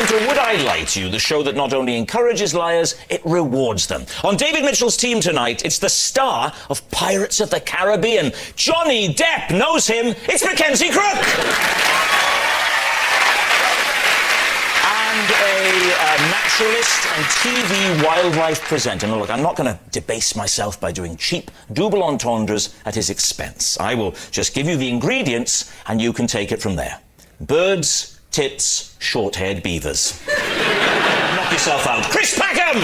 to Would I Lie to You, the show that not only encourages liars, it rewards them. On David Mitchell's team tonight, it's the star of Pirates of the Caribbean. Johnny Depp knows him. It's Mackenzie Crook. And a naturalist and TV wildlife presenter. Now, look, I'm not going to debase myself by doing cheap double entendres at his expense. I will just give you the ingredients and you can take it from there. Birds, tits, short-haired beavers. Knock yourself out. Chris Packham!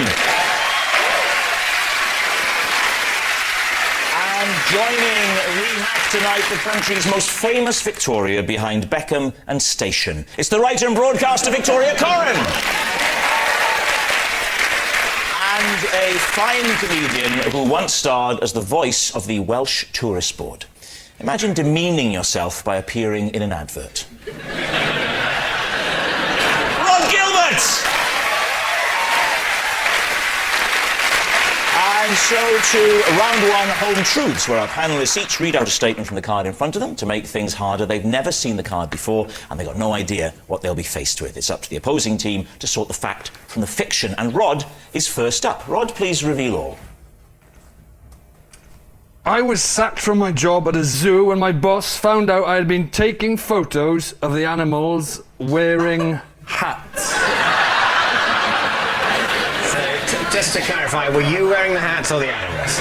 And joining Mack tonight, the country's most famous Victoria behind Beckham and Station. It's the writer and broadcaster Victoria Coren. And a fine comedian who once starred as the voice of the Welsh Tourist Board. Imagine demeaning yourself by appearing in an advert. Rob Gilbert! And so to round one, Home Truths, where our panellists each read out a statement from the card in front of them to make things harder. They've never seen the card before, and they've got no idea what they'll be faced with. It's up to the opposing team to sort the fact from the fiction. And Rhod is first up. Rhod, please reveal all. I was sacked from my job at a zoo when my boss found out I had been taking photos of the animals wearing hats. So, just to clarify, were you wearing the hats or the animals?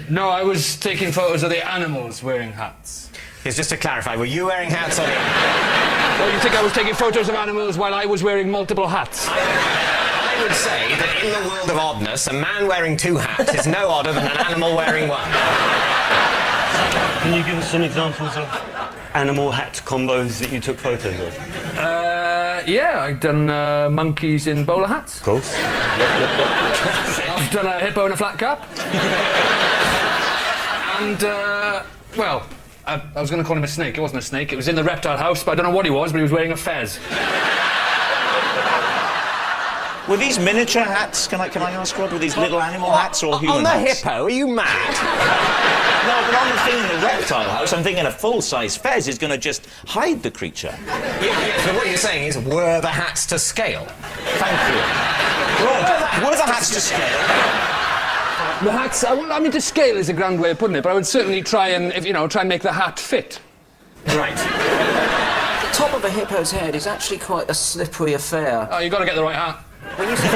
No, I was taking photos of the animals wearing hats. Yes, just to clarify, were you wearing hats or the animals? Well, you think I was taking photos of animals while I was wearing multiple hats? I would say that in the world of oddness, a man wearing two hats is no odder than an animal wearing one. Can you give us some examples of animal hat combos that you took photos of? Yeah, I've done monkeys in bowler hats. Of course. I've done a hippo in a flat cap. And, well, I was going to call him a snake. It wasn't a snake. It was in the reptile house, but I don't know what he was, but he was wearing a fez. Were these miniature hats, can I ask, Rod? Were these little animal hats or human hats? On the hippo? Are you mad? No, but on the thing in the reptile house, I'm thinking a full-size fez is going to just hide the creature. Yes, but what you're saying is, were the hats to scale? Thank you. Rod, were the hats to scale? The hats, I mean, to scale is a grand way of putting it, but I would certainly try and, try and make the hat fit. Right. The top of a hippo's head is actually quite a slippery affair. Oh, you've got to get the right hat. When you say...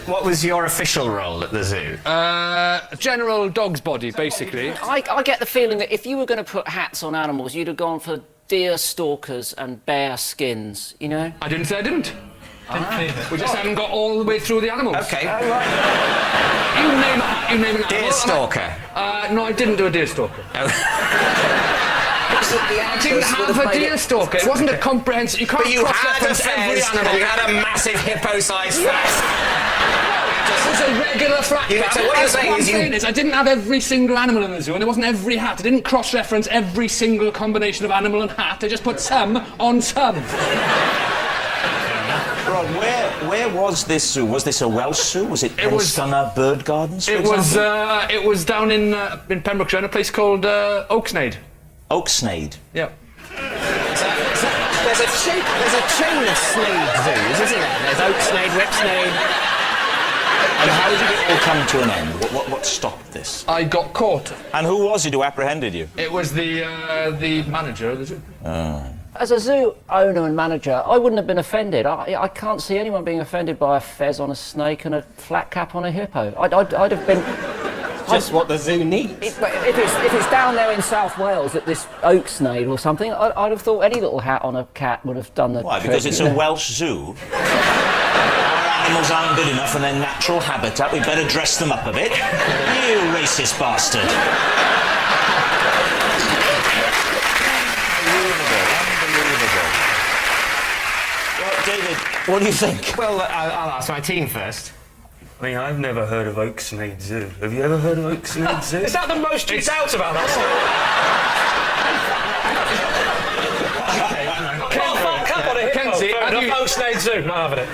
What was your official role at the zoo? General dog's body, basically. I get the feeling that if you were going to put hats on animals, you'd have gone for deer stalkers and bear skins, you know? I didn't say I didn't. We just haven't got all the way through the animals. OK. Oh, right. You name an animal. Deer stalker? No, I didn't do a deer stalker. I didn't have a deer stalker. It wasn't a comprehensive... You can't cross-reference every animal. You had a massive hippo-sized It was a regular flat cap. So what you're saying is I didn't have every single animal in the zoo, and it wasn't every hat. I didn't cross-reference every single combination of animal and hat. I just put some on some. Rod, where was this zoo? Was this a Welsh zoo? Was it Pennstunner Bird Gardens, for example? It was down in Pembrokeshire, in a place called Oaksnade. Oaksnade? Yeah. There's a chain of snade zoos, isn't there? There's Oaksnade, Whipsnade. And how did it all come to an end? What stopped this? I got caught. And who was it who apprehended you? It was the manager of the zoo. As a zoo owner and manager, I wouldn't have been offended. I can't see anyone being offended by a fez on a snake and a flat cap on a hippo. I'd have been... Just what the zoo needs. If it's down there in South Wales at this Oaksnade or something, I'd have thought any little hat on a cat would have done the Why, trick. because it's a Welsh zoo? Our animals aren't good enough for their natural habitat. We'd better dress them up a bit. You racist bastard. Unbelievable. Well, David, what do you think? Well, I'll ask my team first. I mean, I've never heard of Oaksnade Zoo. Have you ever heard of Oaksnade Zoo? Is that the most you doubt about that? Kenzie, have you... Oaksnade Zoo, not having it.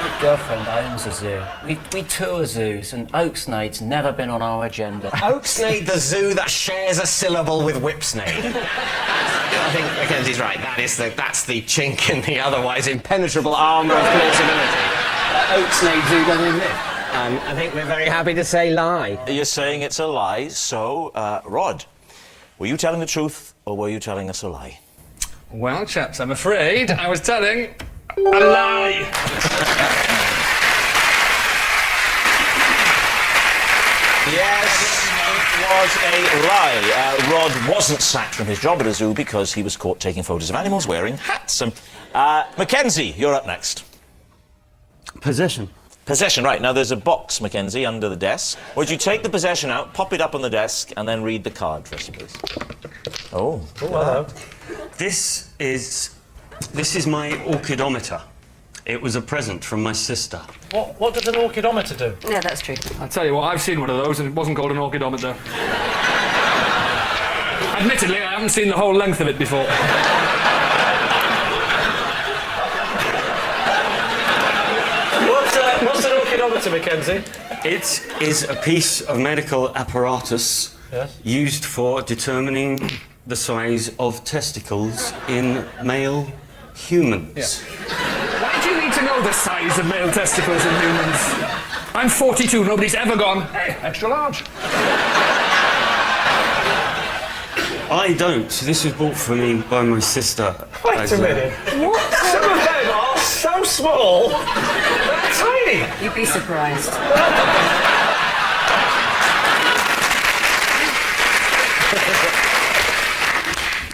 My girlfriend owns a zoo. We tour zoos, and Oaksnade's never been on our agenda. Oaksnade, the zoo that shares a syllable with Whipsnade. I think Mackenzie's right. That's the chink in the otherwise impenetrable armour of plausibility. Oatsnake Zoo doesn't exist. I think we're very happy to say lie. You're saying it's a lie, so, Rhod, were you telling the truth or were you telling us a lie? Well, chaps, I'm afraid I was telling a lie. Yes, it was a lie. Rhod wasn't sacked from his job at a zoo because he was caught taking photos of animals wearing hats. Mackenzie, you're up next. Possession. Possession, right. Now, there's a box, Mackenzie, under the desk. Would you take the possession out, pop it up on the desk, and then read the card for us, please? Oh. Hello. This is my orchidometer. It was a present from my sister. What does an orchidometer do? Yeah, that's true. I'll tell you what, I've seen one of those and it wasn't called an orchidometer. Admittedly, I haven't seen the whole length of it before. What's an orchidometer, Mackenzie? It is a piece of medical apparatus used for determining the size of testicles in male humans. Why do you need to know the size of male testicles in humans? I'm 42, nobody's ever gone, hey, extra large. I don't. This was bought for me by my sister. Wait a minute. What? Some of them are so small. They're tiny. You'd be surprised.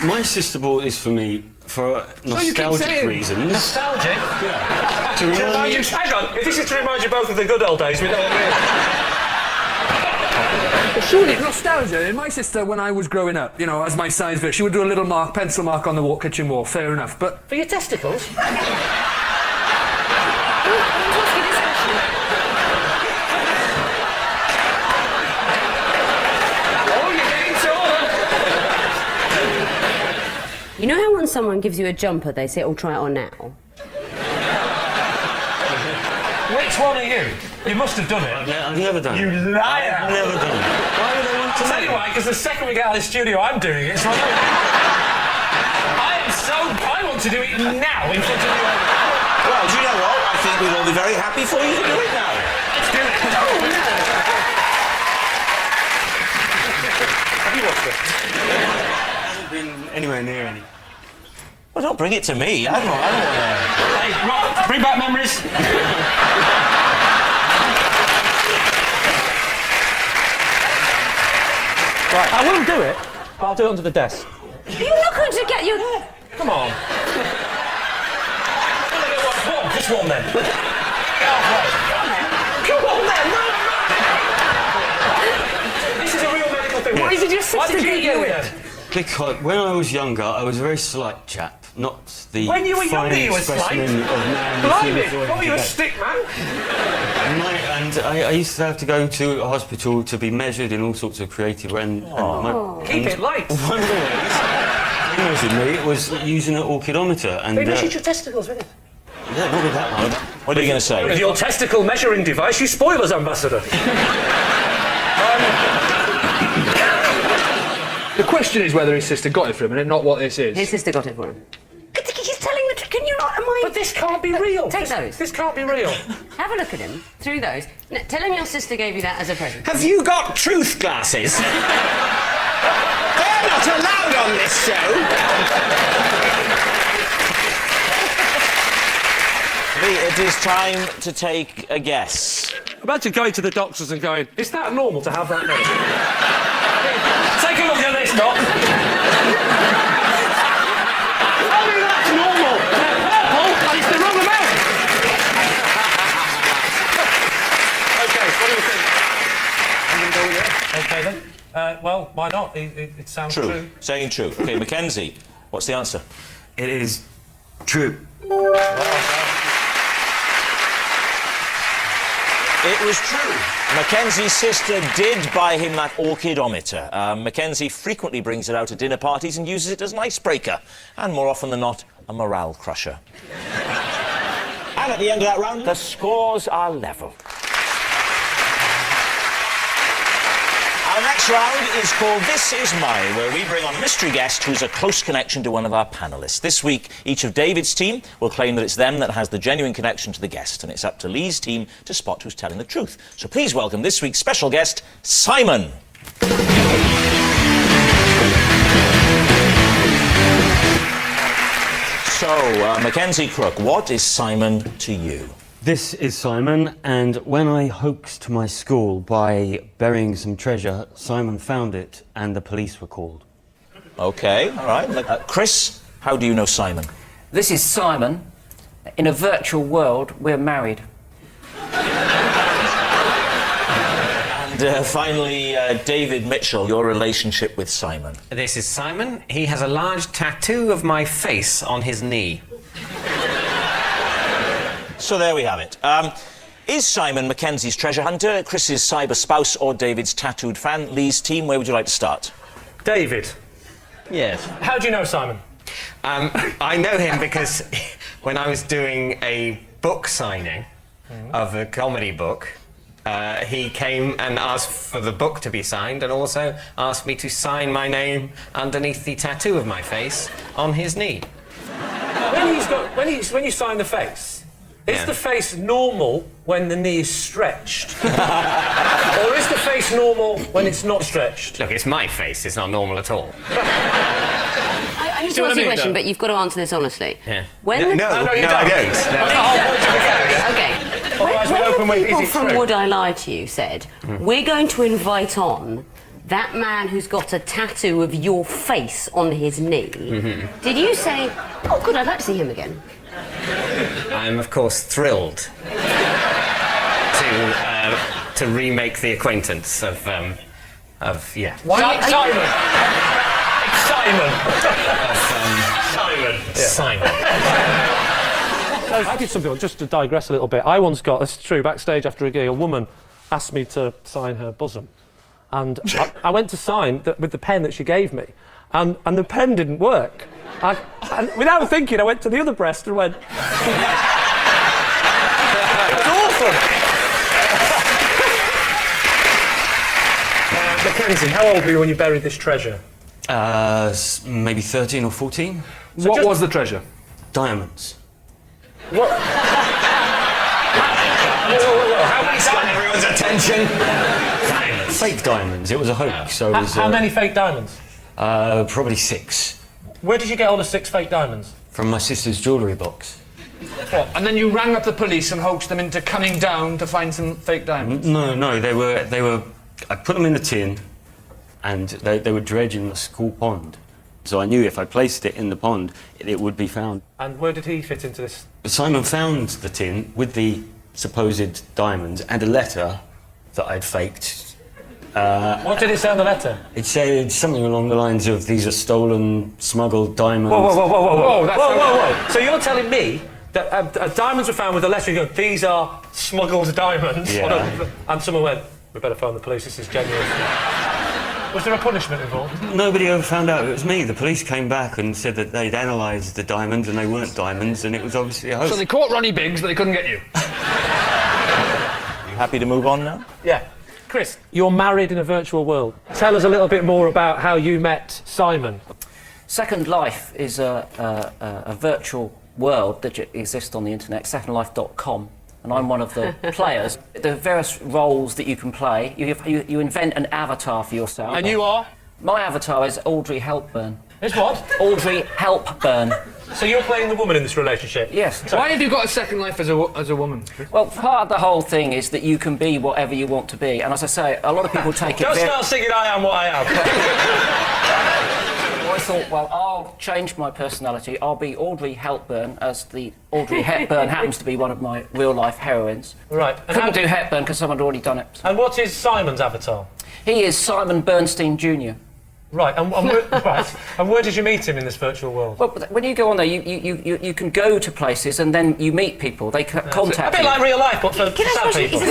My sister bought this for me for nostalgic reasons. Nostalgic? Yeah. To remind you, hang on, if this is to remind you both of the good old days, we know what I Surely nostalgia. My sister, when I was growing up, you know, as my size bit, she would do a little mark, pencil mark on the kitchen wall. Fair enough, but For your testicles? You know how when someone gives you a jumper, they say, "Oh, try it on now." Which one are you? You must have done it. I've never done it. You liar! I've never done it. Why would I want to I'll tell you why, because the second we get out of the studio, I'm doing it. So I want to do it now in front of you. Well, do you know what? I think we'd all be very happy for you to do it now. Let's do it. Oh, no. Have you watched it? I haven't been anywhere near any. Well, don't bring it to me. I don't know. Hey, Rob, bring back memories. Right, I will do it, but I'll do it under the desk. You're not going to get your... Come on. One, just one then. Come on then. This is a real medical thing. Why did your sister get you it? Because when I was younger, I was a very slight chap, not the When you were younger, you were specimen slight? of man. Blimey, what were you, a stick man? And I used to have to go to a hospital to be measured in all sorts of creative ways. Keep it light. One of the ways they measured me was using an orchidometer. And, They measured your testicles with it. yeah, not with that one. What are you going to say? With your testicle measuring device, you spoilers ambassador. the question is whether his sister got it for him and not what this is. His sister got it for him. He's telling the truth. Can you not? Am I? But this can't be real. Take those. This can't be real. Have a look at him through those. Tell him your sister gave you that as a present. Have you got truth glasses? They're not allowed on this show. It is time to take a guess. Imagine going to the doctors and going, is that normal to have that many? Take a look at this, Doc. Tell me that's normal. They're purple and it's the wrong amount. OK, what do you think? I'm going to go with it. OK then. Well, why not? It sounds true. Saying true. OK, Mackenzie, what's the answer? It is true. It was true. Mackenzie's sister did buy him that orchidometer. Mackenzie frequently brings it out at dinner parties and uses it as an icebreaker, and more often than not, a morale crusher. And at the end of that round, the scores are level. Our next round is called This Is Mine, where we bring on a mystery guest who's a close connection to one of our panellists. This week, each of David's team will claim that it's them that has the genuine connection to the guest, and it's up to Lee's team to spot who's telling the truth. So please welcome this week's special guest, Simon. So, Mackenzie Crook, what is Simon to you? This is Simon, and when I hoaxed my school by burying some treasure, Simon found it and the police were called. OK, all right. Chris, how do you know Simon? This is Simon. In a virtual world, we're married. And finally, David Mitchell, your relationship with Simon. This is Simon. He has a large tattoo of my face on his knee. So there we have it. Is Simon Mackenzie's treasure hunter, Chris's cyber spouse, or David's tattooed fan? Lee's team, where would you like to start? David, Yes. how do you know Simon? I know him because when I was doing a book signing of a comedy book, he came and asked for the book to be signed and also asked me to sign my name underneath the tattoo of my face on his knee. When you sign the face, is the face normal when the knee is stretched? Or is the face normal when it's not stretched? Look, it's my face, it's not normal at all. I need to ask you a question, but you've got to answer this honestly. Yeah. When No, you I don't. don't. No. Okay. Otherwise we'll open with, When is people it from true? Would I Lie to You said, we're going to invite on that man who's got a tattoo of your face on his knee, did you say, oh, good, I'd like to see him again? I'm, of course, thrilled to remake the acquaintance of yeah. Simon! It's Simon! Simon. I did something, just to digress a little bit. I once got, this is true, backstage after a gig, a woman asked me to sign her bosom. And I went to sign with the pen that she gave me, and the pen didn't work. And without thinking, I went to the other breast and went... It's awful! Mackenzie, how old were you when you buried this treasure? Maybe 13 or 14. What was the treasure? Diamonds. What? How many Got everyone's attention. Fake diamonds. It was a hoax. So it was, How many fake diamonds? Probably 6. Where did you get all the 6 fake diamonds? From my sister's jewellery box. And then you rang up the police and hoaxed them into coming down to find some fake diamonds? No, they were. I put them in the tin, and they were dredged in the school pond. So I knew if I placed it in the pond, it would be found. And where did he fit into this? Simon found the tin with the supposed diamonds and a letter that I'd faked. What did it say on the letter? It said something along the lines of, "These are stolen, smuggled diamonds." Whoa. So you're telling me that diamonds were found with a letter going, "These are smuggled diamonds," Yeah. and someone went, "We better phone the police, this is genuine." Was there a punishment involved? Nobody ever found out it was me. The police came back and said that they'd analysed the diamonds and they weren't diamonds, and it was obviously a hoax. So they caught Ronnie Biggs, but they couldn't get you. You happy to move on now? Yeah. Chris, you're married in a virtual world. Tell us a little bit more about how you met Simon. Second Life is a virtual world that exists on the internet, secondlife.com, and I'm one of the players. There are various roles that you can play. You invent an avatar for yourself. And you are? My avatar is Audrey Hepburn. It's what? Audrey Hepburn. So you're playing the woman in this relationship? Yes. Why have you got a second life as a woman? Well, part of the whole thing is that you can be whatever you want to be, and as I say, a lot of people take it Don't very... start singing I Am What I Am. I thought, well, I'll change my personality. I'll be Audrey Hepburn, as the Audrey Hepburn happens to be one of my real-life heroines. Right. And Couldn't do Hepburn because someone had already done it. And what is Simon's avatar? He is Simon Bernstein Jr. Right, and where did you meet him in this virtual world? Well, when you go on there, you can go to places and then you meet people. They contact you. A bit like real life, but for Can I sad ask you, people.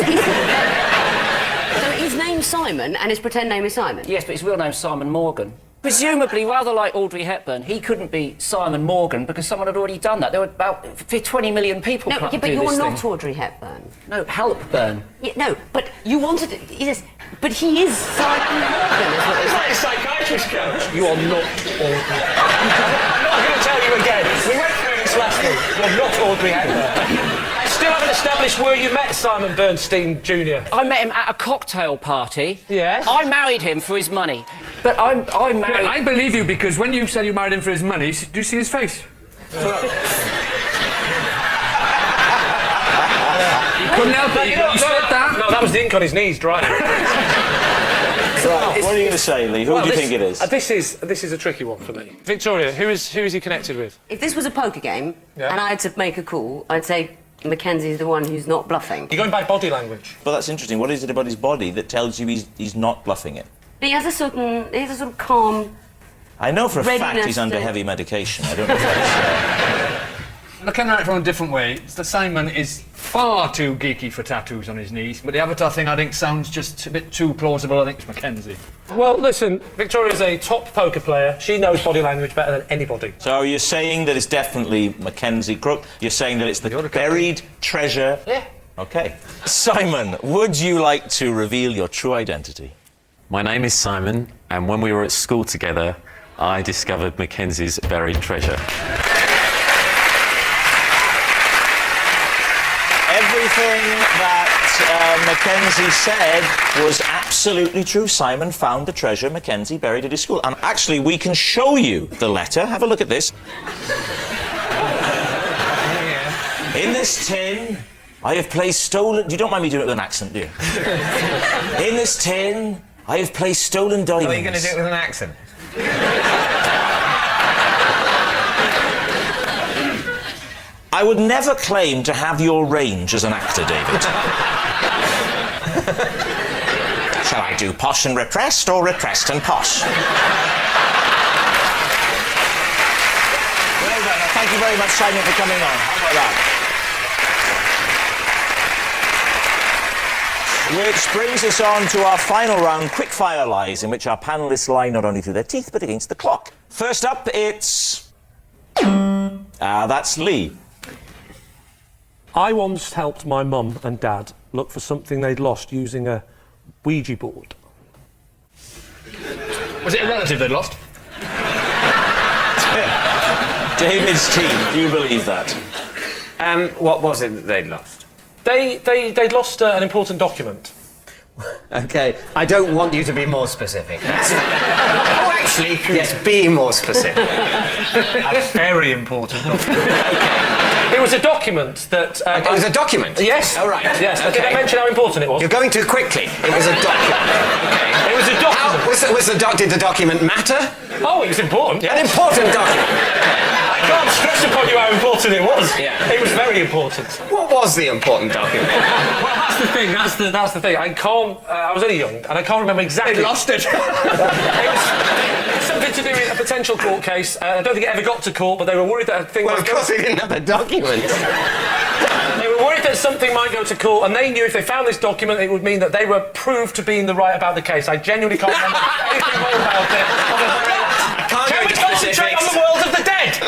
so his name's Simon and his pretend name is Simon? Yes, but his real name's Simon Morgan. Presumably, rather like Audrey Hepburn, he couldn't be Simon Morgan because someone had already done that. There were about 20 million people No, trying yeah, to but do you're this not thing. Audrey Hepburn. No, Halpburn. Yeah, no, but you wanted it. Yes, but he is Simon Morgan, is what It's they like a psychiatrist coach. You are not Audrey. I'm not going to tell you again. We went through this last week. You're not Audrey Hepburn. Still haven't established where you met Simon Bernstein Jr. I met him at a cocktail party. Yes. I married him for his money. But I married... I believe you because when you said you married him for his money, do you see his face? You couldn't help it. You said that. No, that was the ink on his knees drying. What are you going to say, Lee? Who do you think it is? This is a tricky one for me. Victoria, who is he connected with? If this was a poker game Yeah. and I had to make a call, I'd say Mackenzie's the one who's not bluffing. You're going by body language. Well, that's interesting. What is it about his body that tells you he's not bluffing it? He has a sort of calm. I know for a fact Readiness he's under to- heavy medication. I don't know if that's... Looking at it from a different way, the Simon is far too geeky for tattoos on his knees, but the Avatar thing I think sounds just a bit too plausible. I think it's Mackenzie. Well, listen, Victoria's a top poker player. She knows body language better than anybody. So you're saying that it's definitely Mackenzie Crook? You're saying that it's the buried treasure? Yeah. OK. Simon, would you like to reveal your true identity? My name is Simon, and when we were at school together, I discovered Mackenzie's buried treasure. Everything that Mackenzie said was absolutely true. Simon found the treasure Mackenzie buried at his school. And actually, we can show you the letter. Have a look at this. In this tin, I have placed stolen... You don't mind me doing it with an accent, do you? In this tin, I have placed stolen diamonds. Are you going to do it with an accent? I would never claim to have your range as an actor, David. Shall I do posh and repressed or repressed and posh? Well done. Thank you very much, Simon, for coming on. How about that? Which brings us on to our final round, Quickfire Lies, in which our panellists lie not only through their teeth, but against the clock. First up, it's... that's Lee. I once helped my mum and dad look for something they'd lost using a Ouija board. Was it a relative they'd lost? David's team, do you believe that? What was it that they'd lost? They'd lost an important document. OK, I don't want you to be more specific. Oh, actually, yes, be more specific. A very important document. It was a document that... It was a document? Yes. Oh, right. Yes. Okay. Did I mention how important it was? You're going too quickly. It was a document. Okay. It was a document. Did the document matter? Oh, it was important, An yeah. important document. I can't stress upon you how important it was. Yeah. It was very important. What was the important document? Well, that's the thing. That's the thing. I can't... I was only young, and I can't remember exactly... They lost it. It was something to do with a potential court case. I don't think it ever got to court, but they were worried that a thing Well, might of go... course they didn't have a document. They were worried that something might go to court, and they knew if they found this document, it would mean that they were proved to be in the right about the case. I genuinely can't remember anything more about it. Can we concentrate on the world of the dead?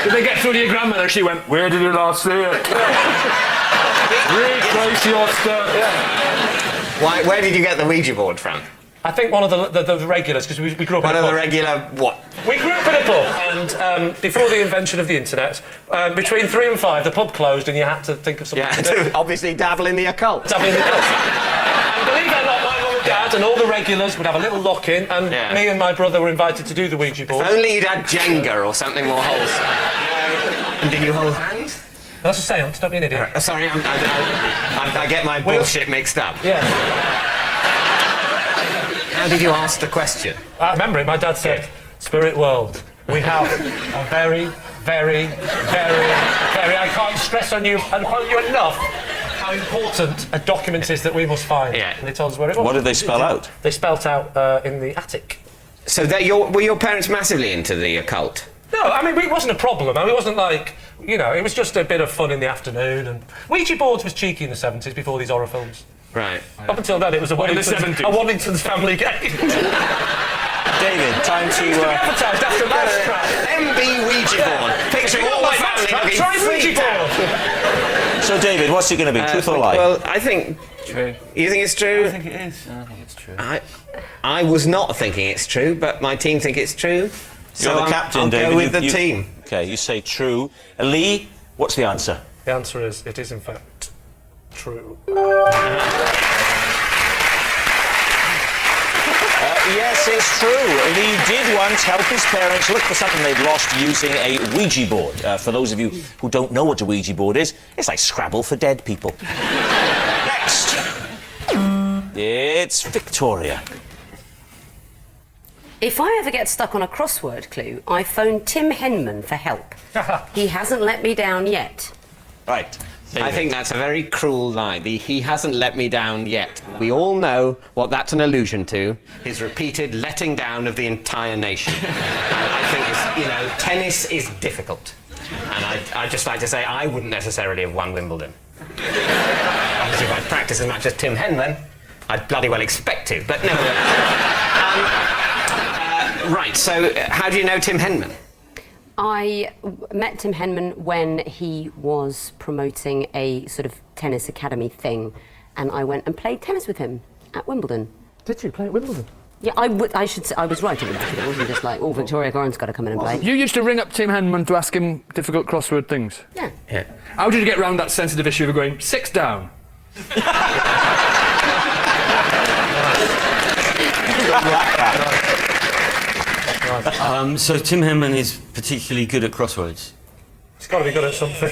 Did they get through to your grandmother? She went, "Where did you last see it?" Retrace your steps. Why? Where did you get the Ouija board from? I think one of the regulars, because we grew up One in a of the pub. regular what? We grew up in a pub, and before the invention of the internet, between 3 and 5, the pub closed, and you had to think of something Yeah, to do. to obviously dabble in the occult. And believe it or not, my mum and dad and all the regulars would have a little lock-in, and Yeah. me and my brother were invited to do the Ouija board. If only you'd had Jenga or something more wholesome. And did you hold hands? That's a seance, don't be an idiot. Sorry, I get my bullshit mixed up. Yeah. How did you ask the question? I remember it, my dad said, "Spirit world, we have a very, very, very, very... I can't stress on you enough how important a document is that we must find." Yeah. And they told us where it was. What did they spell out? They spelt out in the attic. So were your parents massively into the occult? No, I mean, it wasn't a problem. I mean, it wasn't like, you know, it was just a bit of fun in the afternoon. And Ouija boards was cheeky in the 70s before these horror films. Right. Up until then, it was a in the Waddington's 70s? Waddington's family game. David, time to... Advertised after Mousetrap. MB Ouija board. Picturing all the family looking Try Ouija freaked out. board. So, David, what's it going to be? Truth or lie? Well, I think... True. You think it's true? I think it is. I think it's true. I was not thinking it's true, but my team think it's true. So You're the captain, I'll David. go with the team. Okay, you say true. Lee, what's the answer? The answer is, it is in fact true. Yes, it's true. Lee did once help his parents look for something they'd lost using a Ouija board. For those of you who don't know what a Ouija board is, it's like Scrabble for dead people. Next. It's Victoria. If I ever get stuck on a crossword clue, I phone Tim Henman for help. He hasn't let me down yet. Right. I think that's a very cruel lie. He hasn't let me down yet. We all know what that's an allusion to. His repeated letting down of the entire nation. And I think, tennis is difficult. And I'd just like to say I wouldn't necessarily have won Wimbledon. Obviously, if I'd practiced as much as Tim Henman, I'd bloody well expect to. But no. Right, so how do you know Tim Henman? I met Tim Henman when he was promoting a sort of tennis academy thing, and I went and played tennis with him at Wimbledon. Did you play at Wimbledon? Yeah, I should say I was right at Wimbledon. It wasn't just like, oh, Victoria Coren's got to come in and play. You used to ring up Tim Henman to ask him difficult crossword things. Yeah. How did you get round that sensitive issue of going 6 down? So Tim Henman is particularly good at crosswords. He's got to be good at something.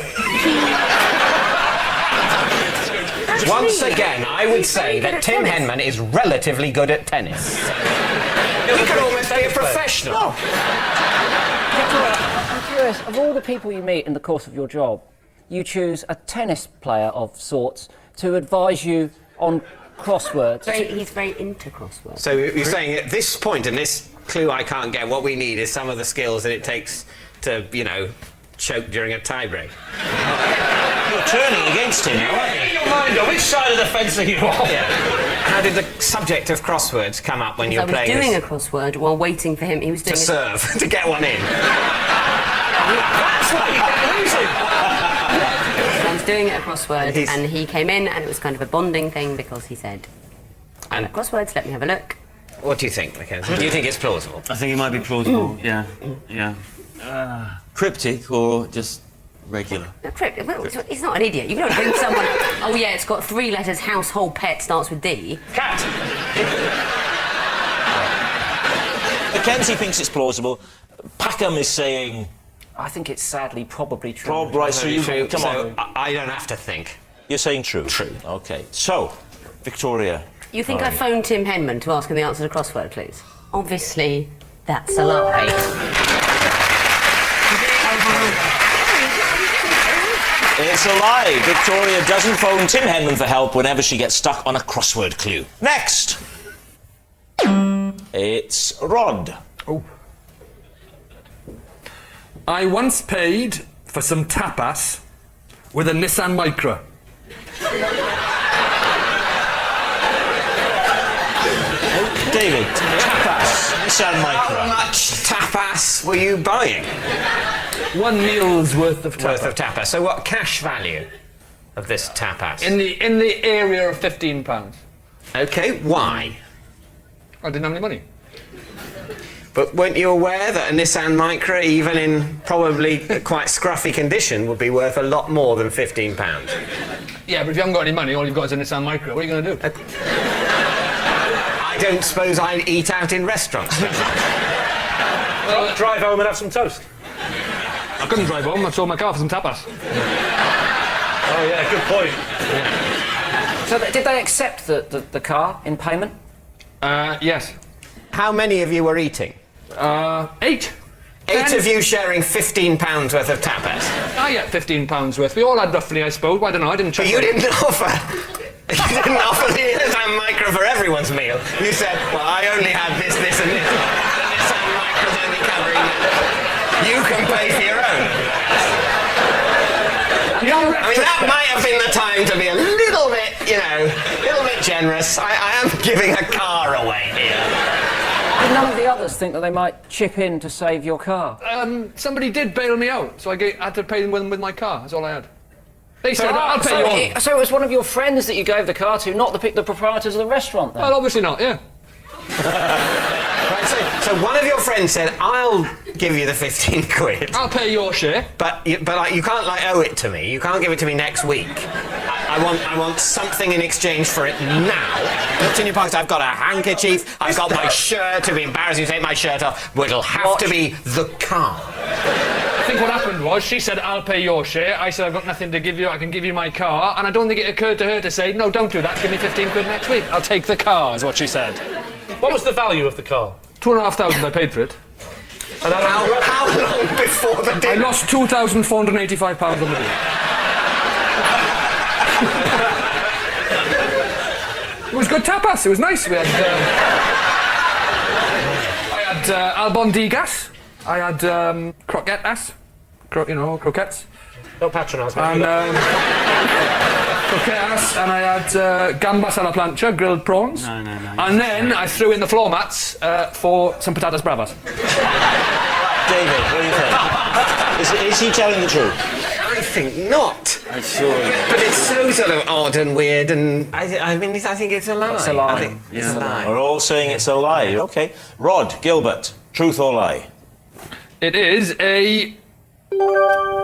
Once again, I would say that Tim Henman is relatively good at tennis. He could almost be a professional. I'm curious, of all the people you meet in the course of your job, you choose a tennis player of sorts to advise you on crosswords. He's very into crosswords. So you're saying at this point in this clue I can't get, what we need is some of the skills that it takes to, choke during a tiebreak. You're turning against him now, aren't you? Get your mind on which side of the fence are you on? Yeah. How did the subject of crosswords come up when you I were was playing doing this? a crossword while waiting for him. He was doing To serve, to get one in. That's why you get losing. I was doing a crossword, He's- and he came in, and it was kind of a bonding thing because he said, And crosswords, let me have a look. what do you think, Mackenzie? Do you think it's plausible? I think it might be plausible, yeah. Cryptic or just regular? Well, he's not an idiot. You don't bring someone. Oh yeah, it's got 3 letters. Household pet starts with D. Cat. Mackenzie thinks it's plausible. Packham is saying... I think it's sadly probably true. Rob, right, so you... True. Come So on. I don't have to think. You're saying true? True. OK. So, Victoria... You think I phoned Tim Henman to ask him the answer to crossword clues? Obviously, that's a lie. It's a lie. Victoria doesn't phone Tim Henman for help whenever she gets stuck on a crossword clue. Next. It's Rhod. Oh. I once paid for some tapas with a Nissan Micra. David, tapas, Nissan How Micra. much tapas were you buying? 1 meal's worth of tapas. Worth of tapas. So what cash value of this tapas? In the area of £15. Okay, why? I didn't have any money. But weren't you aware that a Nissan Micra, even in probably quite scruffy condition, would be worth a lot more than £15? Yeah, but if you haven't got any money, all you've got is a Nissan Micra. What are you going to do? I don't suppose I'd eat out in restaurants. Well, drive home and have some toast. I couldn't drive home. I sold my car for some tapas. Oh yeah, good point. So did they accept the car in payment? Yes. How many of you were eating? 8. 8 of you sharing £15 worth of tapas. I get £15 worth. We all had roughly, I suppose. I don't know. I didn't check. But you didn't offer. You didn't offer the Nissan Micra for everyone's meal. You said, well, I only had this, and this. The Nissan Micra's only covering it. You can pay for your own. I mean, that might have been the time to be a little bit, a little bit generous. I am giving a car away here. Did none of the others think that they might chip in to save your car? Somebody did bail me out, so I had to pay them with my car. That's all I had. They said, I'll pay you. So it was one of your friends that you gave the car to, not the proprietors of the restaurant, then? Well, obviously not, yeah. Right, so one of your friends said, I'll give you the 15 quid. I'll pay your share. But you can't, owe it to me. You can't give it to me next week. I want something in exchange for it now. Looked in your pocket, I've got a handkerchief, I've got my shirt. It'll be embarrassing to take my shirt off, but it'll have to be the car. I think what happened was, she said, I'll pay your share. I said, I've got nothing to give you, I can give you my car. And I don't think it occurred to her to say, no, don't do that, give me 15 quid next week. I'll take the car, is what she said. What was the value of the car? 2,500 I paid for it. And how long before the dinner? I lost £2,485 on the deal. It was good tapas, it was nice. We had... I had albondigas. I had croquetas. Croquettes. Don't patronise me. And croquetas, and I had gambas a la plancha, grilled prawns. No. And then I threw in the floor mats for some patatas bravas. David, what do you think? Is he telling the truth? I think not. I'm sure. But it's so sort of odd and weird, and I think it's a lie. It's a lie. I think it's a lie. We're all saying it's a lie. Okay. Rhod, Gilbert, truth or lie? It is a...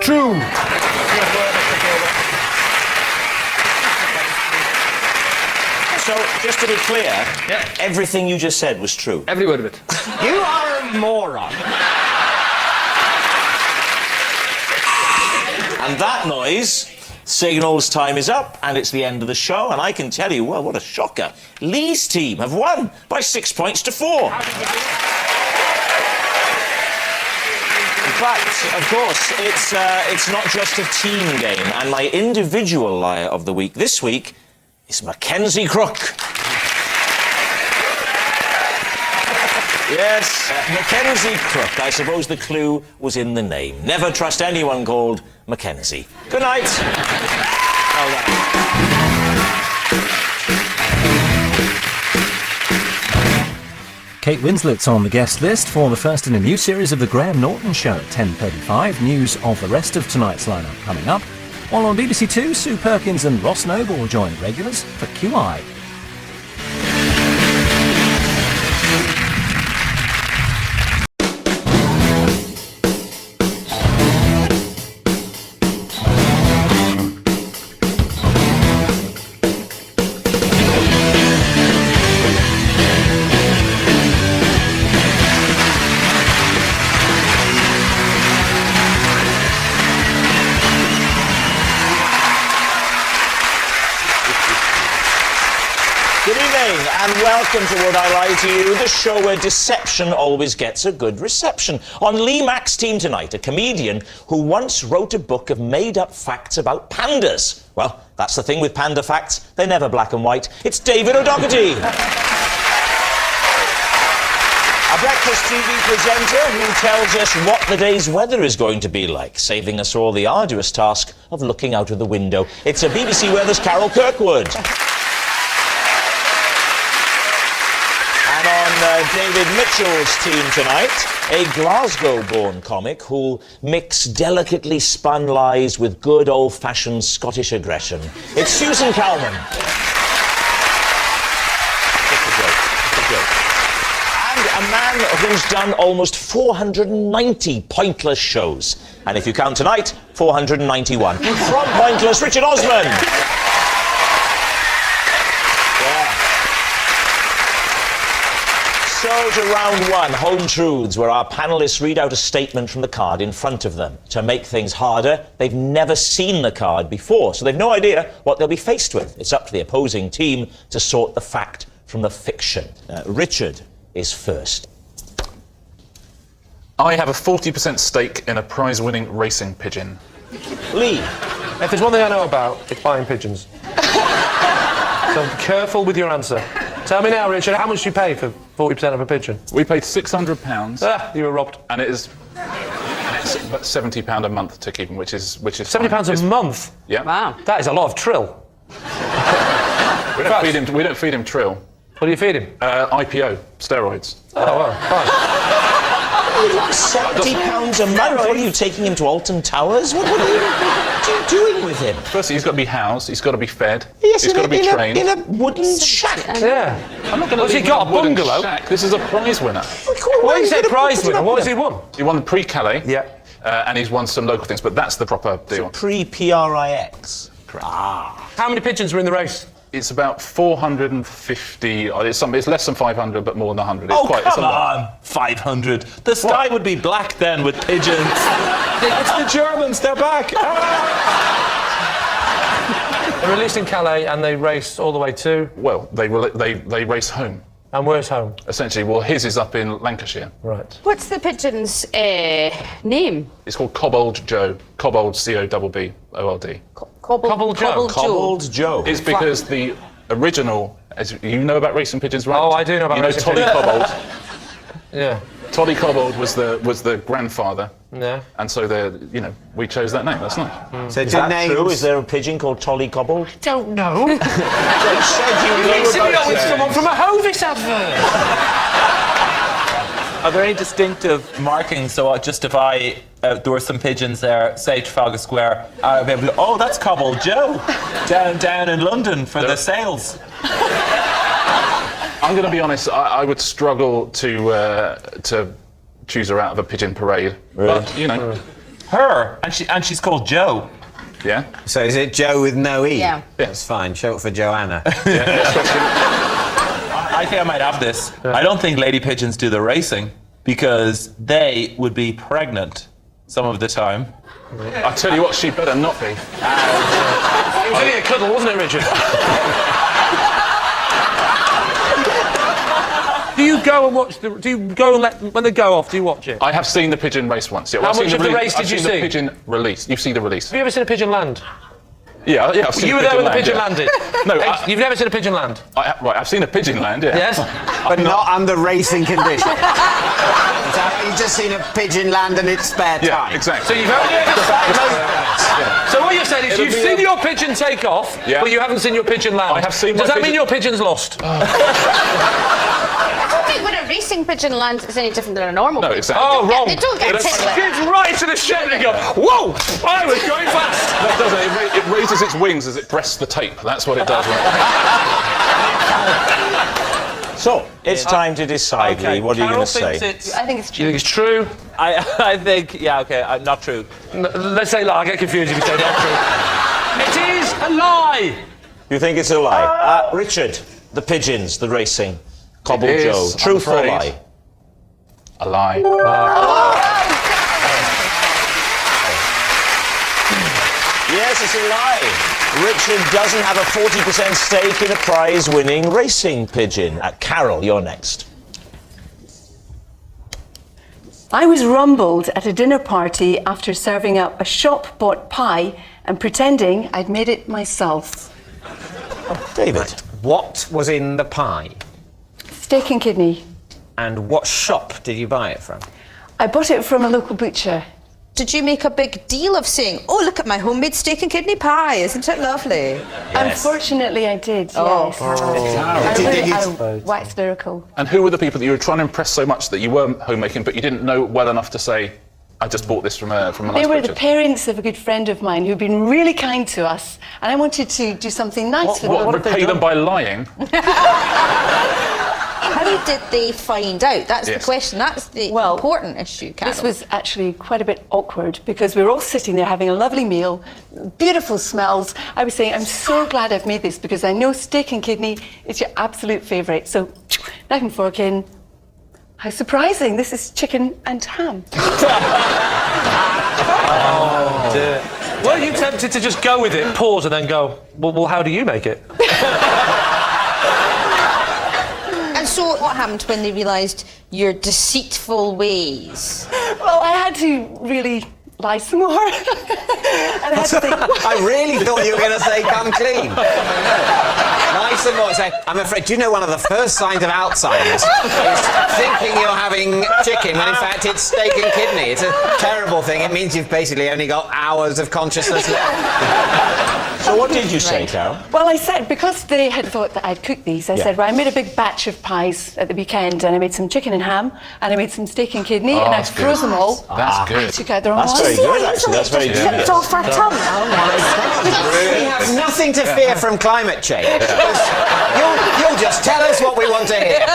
true. So, just to be clear, everything you just said was true. Every word of it. You are a moron. And that noise signals time is up and it's the end of the show. And I can tell you, well, what a shocker. Lee's team have won by 6 points to 4. But, of course, it's not just a team game. And my individual liar of the week this week is Mackenzie Crook. Yes, Mackenzie Crook. I suppose the clue was in the name. Never trust anyone called Mackenzie. Good night. Well done. Kate Winslet's on the guest list for the first in a new series of The Graham Norton Show at 10:35. News of the rest of tonight's lineup coming up. While on BBC Two, Sue Perkins and Ross Noble will join regulars for QI. And welcome to Would I Lie to You, the show where deception always gets a good reception. On Lee Mack's team tonight, a comedian who once wrote a book of made-up facts about pandas. Well, that's the thing with panda facts, they're never black and white. It's David O'Doherty. A breakfast TV presenter who tells us what the day's weather is going to be like, saving us all the arduous task of looking out of the window. It's a BBC Weather's Carol Kirkwood. David Mitchell's team tonight, a Glasgow-born comic who'll mix delicately spun lies with good old-fashioned Scottish aggression. It's Susan Calman. Just a joke. And a man who's done almost 490 pointless shows. And if you count tonight, 491. From Pointless, Richard Osman. So to round one, Home Truths, where our panellists read out a statement from the card in front of them. To make things harder, they've never seen the card before, so they've no idea what they'll be faced with. It's up to the opposing team to sort the fact from the fiction. Richard is first. I have a 40% stake in a prize-winning racing pigeon. Lee. If there's one thing I know about, it's buying pigeons. So be careful with your answer. Tell me now, Richard, how much do you pay for 40% of a pigeon? We paid £600. You were robbed. And it is about £70 a month to keep them, which is £70 a month? Yeah. Wow. That is a lot of trill. We don't feed him trill. What do you feed him? IPO, steroids. Oh, well, fine. £70 a month? What are you taking him to Alton Towers? What are you doing with him? Firstly, he's got to be housed, he's got to be fed, Yes, he's got to be trained. in a wooden shack. Yeah. I'm not going to Has he leave got him a in wooden bungalow? shack. This is a prize winner. What you said prize winner? What has he won? He won the Prix-Calais. Yeah. And he's won some local things, but that's the proper deal. Pre-PRIX. How many pigeons were in the race? It's about 450. It's less than 500, but more than 100. It's Oh, it's come a lot. on! 500. The sky would be black then with pigeons. It's the Germans, they're back. They released in Calais and they raced all the way to... Well, they race home. And where's home? Essentially, well, his is up in Lancashire. Right. What's the pigeon's name? It's called Cobbold Joe. Cobbold, C-O-B-B-O-L-D. Cobbled Joe. Cobbled Joe. It's because the original, as you know about racing pigeons, right? Oh, I do know about racing Toddy Cobbold. Yeah. Toddy Cobbold was the grandfather. Yeah. And so we chose that name. That's nice. So Is that true? Is there a pigeon called Tolly Cobbled? Don't know. You said you knew with someone from a Hovis advert. Are there any distinctive markings? So just if there were some pigeons there, say Trafalgar Square, I'd be able to, oh, that's Cobbled Joe, down in London for the sales. I'm going to be honest. I would struggle to choose her out of a pigeon parade. Really? But Her, and she's called Joe. Yeah. So is it Joe with no E? Yeah. That's fine. Show it for Joanna. I think I might have this. I don't think lady pigeons do the racing because they would be pregnant some of the time. I tell you what, she better not be. It was only a cuddle, wasn't it, Richard? Do you go and watch do you go and when they go off, do you watch it? I have seen the pigeon race once. Yeah. How much of the race did you see? I've seen the pigeon release. You've seen the release. Have you ever seen a pigeon land? Yeah, I've seen You a were there when the land, pigeon yeah. landed? No, You've never seen a pigeon land? Right, I've seen a pigeon land, yeah. Yes? But not under racing conditions. You've just seen a pigeon land in its spare time. Yeah, exactly. So you've only ever So what you're saying is you've seen your pigeon take off, but you haven't seen your pigeon land. I have seen Does my that mean pigeon- your pigeon's lost? I don't think when a racing pigeon lands, it's any different than a normal No, pigeon. exactly. Oh, wrong. They don't get It ticklish. skids right to the shed and go, whoa! I was going fast! No, it doesn't. It raises its wings as it breasts the tape. That's what it does. So, it's time to decide, Lee. What are you going to say? I think it's Do you think it's true? I think, yeah, okay, not true. Let's say lie. I get confused if you say not true. It is a lie! You think it's a lie? Richard, the pigeons, the racing, Cobbled It is, Joe. I'm Truth or afraid. lie? A lie. Yes, it's a lie. Richard doesn't have a 40% stake in a prize-winning racing pigeon. Carol, you're next. I was rumbled at a dinner party after serving up a shop-bought pie and pretending I'd made it myself. David. What was in the pie? Steak and kidney. And what shop did you buy it from? I bought it from a local butcher. Did you make a big deal of saying, oh, look at my homemade steak and kidney pie, isn't it lovely? Unfortunately, I did, Oh. yes. I waxed lyrical. And who were the people that you were trying to impress so much that you weren't homemaking, but you didn't know well enough to say, I just bought this from a nice They were butcher? the parents of a good friend of mine who'd been really kind to us, and I wanted to do something nice for them. What repay them by lying? How did they find out? That's the Yes. question. That's the important issue, Carol. This was actually quite a bit awkward because we were all sitting there having a lovely meal, beautiful smells. I was saying, I'm so glad I've made this because I know steak and kidney is your absolute favourite. So, knife and fork in. How surprising, this is chicken and ham. Oh, dear. Were you tempted to just go with it, pause, and then go, well how do you make it? And so what happened when they realised your deceitful ways? Well, I had to really lie some more. And I had to think, I really thought you were going to say come clean. Nice and more. Say, I'm afraid, do you know one of the first signs of Alzheimer's is thinking you're having chicken when in fact it's steak and kidney. It's a terrible thing. It means you've basically only got hours of consciousness left. So So what did you say, Carol? Well, I said, because they had thought that I'd cooked these, I said, well, I made a big batch of pies at the weekend, and I made some chicken and ham, and I made some steak and kidney, and I froze them all. That's good. Together on That's very good, actually. That's very good. Tipped off our tongue. We have nothing to fear from climate change. You'll just tell us what we want to hear.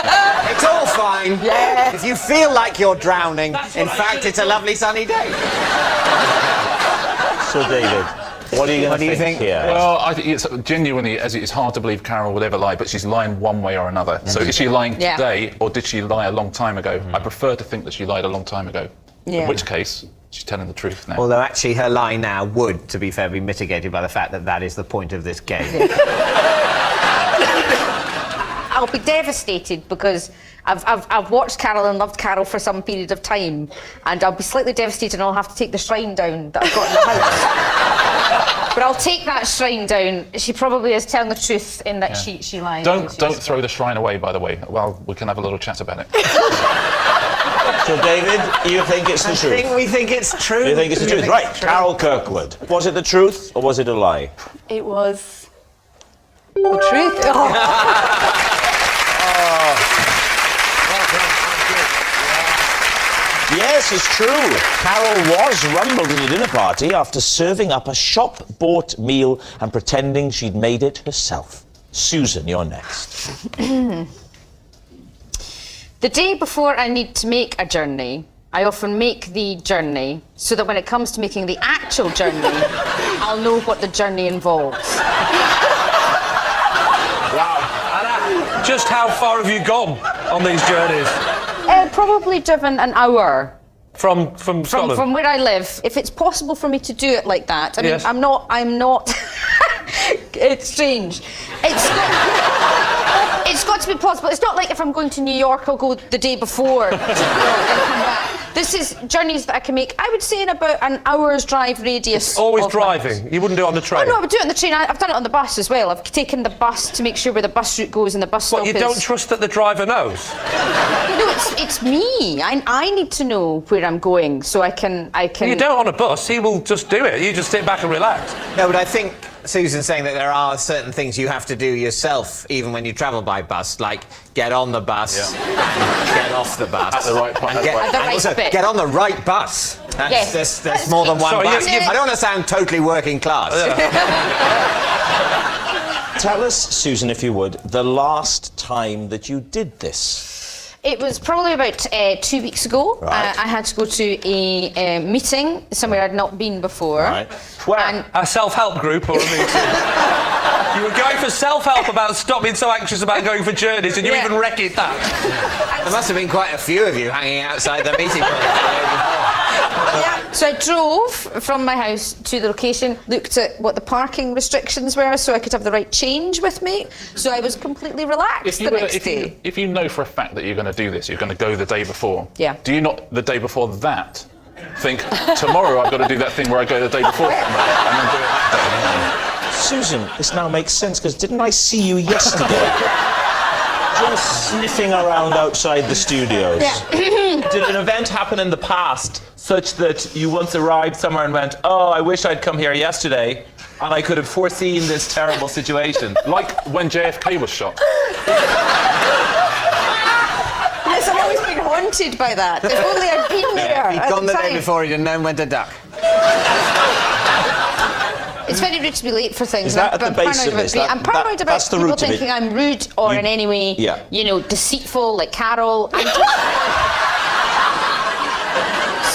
It's all fine. Yeah. If you feel like you're drowning, in fact, it's a lovely sunny day. So, David, what are you going to think here? Well, I think it's genuinely, as it's hard to believe Carol would ever lie, but she's lying one way or another. So is she lying today, or did she lie a long time ago? I prefer to think that she lied a long time ago. In which case, she's telling the truth now. Although actually her lie now would, to be fair, be mitigated by the fact that that is the point of this game. I'll be devastated because I've watched Carol and loved Carol for some period of time, and I'll be slightly devastated and I'll have to take the shrine down that I've got in the house. But I'll take that shrine down. She probably is telling the truth in that she lied. Don't throw the shrine away, by the way. Well, we can have a little chat about it. So, David, you think it's the truth? I think we think it's true. You think it's the truth? Right, Carol Kirkwood. Was it the truth or was it a lie? It was the truth. Yes, it's true. Carol was rumbled at a dinner party after serving up a shop-bought meal and pretending she'd made it herself. Susan, you're next. The day before I need to make a journey, I often make the journey so that when it comes to making the actual journey, I'll know what the journey involves. Wow. Just how far have you gone on these journeys? Probably driven an hour. From Scotland? From where I live. If it's possible for me to do it like that. I mean, Yes. I'm not... It's strange. It's got to be possible. It's not like if I'm going to New York, I'll go the day before and come back. This is journeys that I can make, I would say, in about an hour's drive radius. Always of driving? You wouldn't do it on the train? Oh, no, I would do it on the train. I've done it on the bus as well. I've taken the bus to make sure where the bus route goes and the bus stop What, you is. don't trust that the driver knows? No, it's me. I need to know where I'm going so I can... You don't on a bus. He will just do it. You just sit back and relax. No, but I think Susan's saying that there are certain things you have to do yourself, even when you travel by bus, like get on the bus, get off the bus, At the right point. and also get on the right bus. There's more than one bus. I don't want to sound totally working class. Tell us, Susan, if you would, the last time that you did this. It was probably about 2 weeks ago. Right. I had to go to a meeting somewhere I'd not been before. Right. And A self-help group or a meeting? You were going for self-help about stop being so anxious about going for journeys, and you even wrecked that. There must have been quite a few of you hanging outside the meeting room. So I drove from my house to the location, looked at what the parking restrictions were so I could have the right change with me. So I was completely relaxed the next day. If you know for a fact that you're going to do this, you're going to go the day before. Yeah. Do you not, the day before that, think, tomorrow I've got to do that thing where I go the day before and then do it that day? Susan, this now makes sense, because didn't I see you yesterday? Just sniffing around outside the studios. Yeah. Did an event happen in the past such that you once arrived somewhere and went, oh, I wish I'd come here yesterday and I could have foreseen this terrible situation? Like when JFK was shot. Yes, I've always been haunted by that. If only I'd been there. He'd gone the day before, he'd have known when to duck. It's very rude to be late for things. Is that at the base of this? I'm paranoid about That's the people root of it. thinking I'm rude or in any way, Yeah. deceitful, like Carol.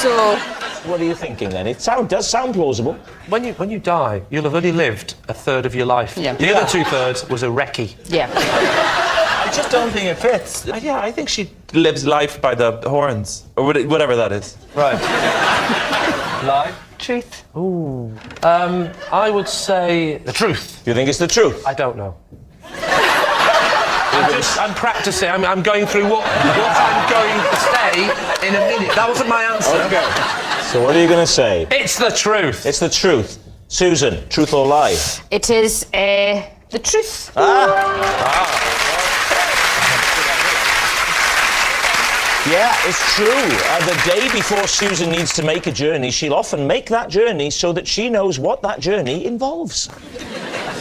So, What are you thinking then? It does sound plausible. When you die, you'll have only lived a third of your life. Yeah. The other 2/3 was a recce. yeah. I just don't think it fits. Yeah, I think she lives life by the horns, or whatever that is. Right. Lie? Truth. Ooh. I would say the truth. You think it's the truth? I don't know. I'm practicing. I'm going through what I'm going to say in a minute. That wasn't my answer. Okay. So what are you going to say? It's the truth. It's the truth. Susan, truth or lie? It is the truth. Yeah, it's true. The day before Susan needs to make a journey, she'll often make that journey so that she knows what that journey involves.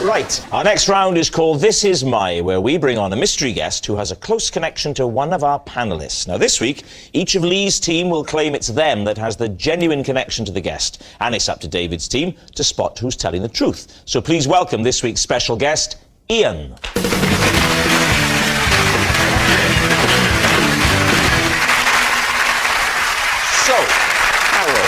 Right, our next round is called This Is My, where we bring on a mystery guest who has a close connection to one of our panellists. Now, this week, each of Lee's team will claim it's them that has the genuine connection to the guest, and it's up to David's team to spot who's telling the truth. So please welcome this week's special guest, Ian. So, Carol,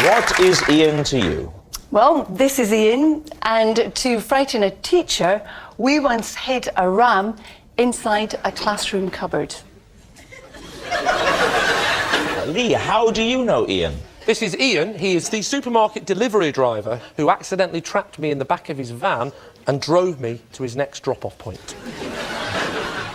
what is Ian to you? Well, this is Ian, and to frighten a teacher, we once hid a ram inside a classroom cupboard. Lee, how do you know Ian? This is Ian. He is the supermarket delivery driver who accidentally trapped me in the back of his van and drove me to his next drop-off point.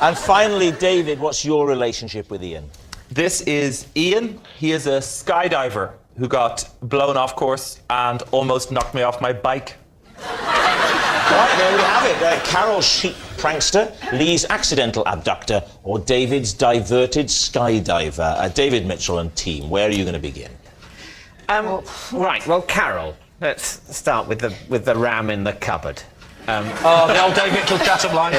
And finally, David, what's your relationship with Ian? This is Ian. He is a skydiver who got blown off course and almost knocked me off my bike. Right, there we have it. Carol's sheep prankster, Lee's accidental abductor, or David's diverted skydiver. David Mitchell and team, where are you going to begin? Right, well, Carol, let's start with the ram in the cupboard. Oh, the old Dave Mitchell chat-up line.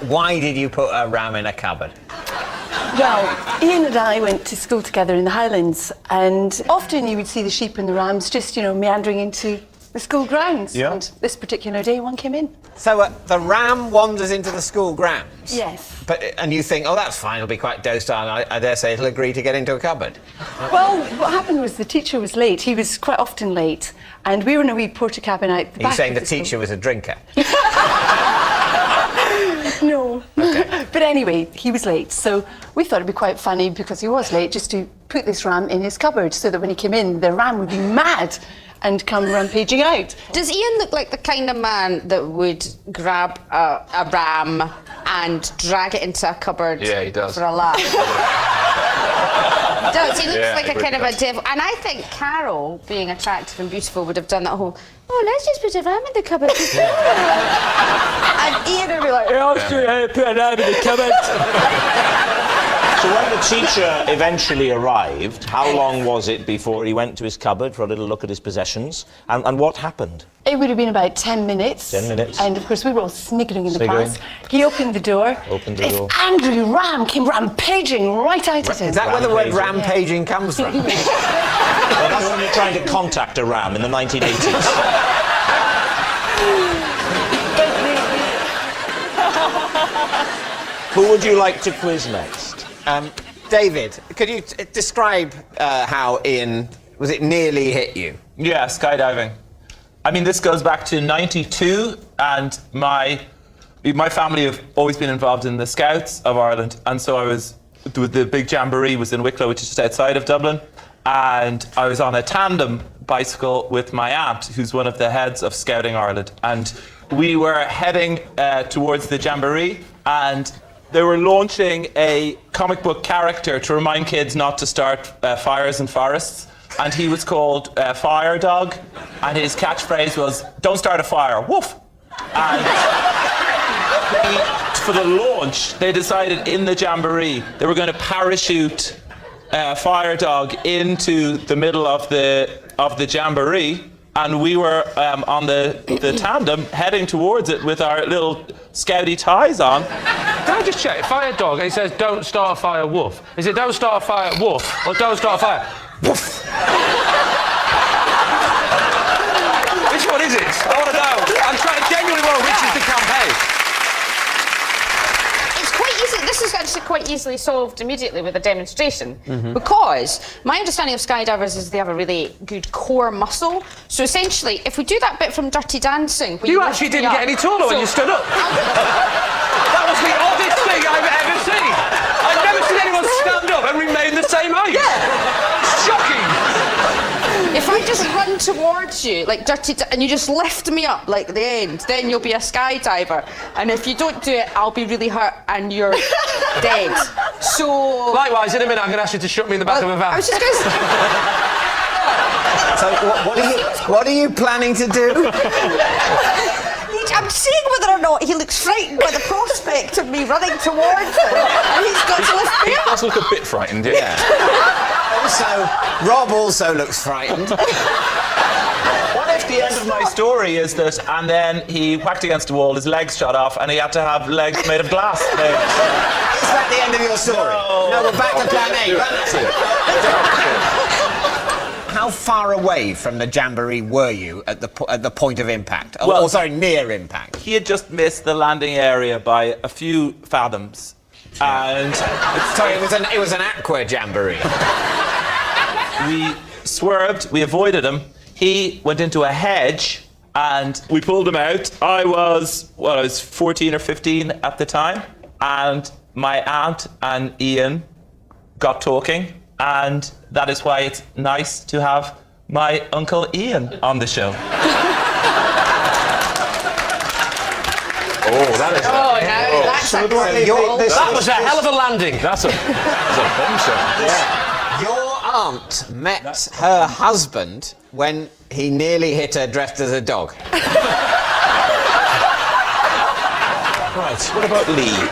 Why did you put a ram in a cupboard? Well, Ian and I went to school together in the Highlands, and often you would see the sheep and the rams just, meandering into the school grounds. Yeah. And this particular day, one came in. So the ram wanders into the school grounds? Yes. And you think, oh, that's fine, it'll be quite docile, I dare say it'll agree to get into a cupboard. Well, what happened was the teacher was late. He was quite often late, and we were in a wee porta cabin out the back. Are you saying of the teacher was a drinker? No. Okay. But anyway, he was late, so we thought it'd be quite funny, because he was late, just to put this ram in his cupboard so that when he came in, the ram would be mad and come rampaging out. Does Ian look like the kind of man that would grab a ram and drag it into a cupboard Yeah, he does. for a laugh? He does. He looks Yeah, like he a kind really of a devil. And I think Carol, being attractive and beautiful, would have done that whole, oh, let's just put a ram in the cupboard. And Ian would be like, yeah, I'll show you how to put a ram in the cupboard. So when the teacher eventually arrived, how long was it before he went to his cupboard for a little look at his possessions? And what happened? It would have been about 10 minutes. 10 minutes. And of course, we were all sniggering in the class. He opened the door. This angry ram came rampaging right out at him. Is that where the word rampaging comes from? Well, that's when you're trying to contact a ram in the 1980s. Who would you like to quiz next? David, could you describe how Ian, was it nearly hit you? Yeah, skydiving. I mean, this goes back to 92, and my family have always been involved in the Scouts of Ireland, and so the big jamboree was in Wicklow, which is just outside of Dublin, and I was on a tandem bicycle with my aunt, who's one of the heads of Scouting Ireland, and we were heading towards the jamboree, and they were launching a comic book character to remind kids not to start fires in forests. And he was called Fire Dog. And his catchphrase was, don't start a fire, woof. And for the launch, they decided in the jamboree, they were going to parachute Fire Dog into the middle of the jamboree. And we were on the tandem heading towards it with our little scouty ties on. Can I just check? Fire Dog, and it says don't start a fire, woof. Is it don't start a fire, woof, or don't start a fire, woof? Which one is it? I want to know. I'm trying genuinely well, which is the campaign? It's quite easy. This is actually quite easily solved immediately with a demonstration, because my understanding of skydivers is they have a really good core muscle. So essentially, if we do that bit from Dirty Dancing, You actually didn't get any taller when you stood up. That was the oddest thing I've ever seen. I've never seen anyone stand up and remain the same height. Yeah. Shocking. If I just run towards you like and you just lift me up like the end, then you'll be a skydiver. And if you don't do it, I'll be really hurt and you're dead. So. Likewise, in a minute, I'm going to ask you to shut me in the back of a van. I was just going to say. So what are you planning to do? I'm seeing whether or not he looks frightened by the prospect of me running towards him. And he's got to lift me He up. does look a bit frightened, yeah. Rob also looks frightened. What if the end of my story is that, and then he whacked against a wall, his legs shot off, and he had to have legs made of glass? Is that the end of your story? No, we're back to plan A. That's it. How far away from the jamboree were you at the point of impact? Well, sorry, near impact. He had just missed the landing area by a few fathoms, and sorry, it was an aqua jamboree. We swerved, we avoided him. He went into a hedge, and we pulled him out. I was 14 or 15 at the time, and my aunt and Ian got talking. And that is why it's nice to have my Uncle Ian on the show. That was a hell of a landing. That's a bombshell. Yeah. Your aunt met her husband when he nearly hit her dressed as a dog. Right, what about Lee?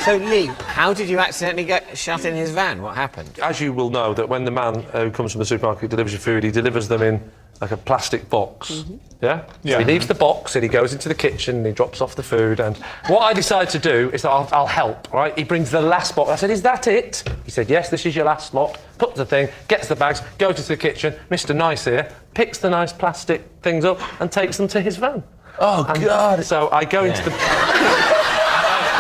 So, Lee, how did you accidentally get shut in his van? What happened? As you will know, that when the man who comes from the supermarket delivers your food, he delivers them in like a plastic box. Mm-hmm. Yeah? So he leaves the box and he goes into the kitchen and he drops off the food. And what I decided to do is that I'll help, right? He brings the last box. I said, is that it? He said, yes, this is your last lot. Puts the thing, gets the bags, goes into the kitchen. Mr. Nice here picks the nice plastic things up and takes them to his van. Oh, God. So I go into the...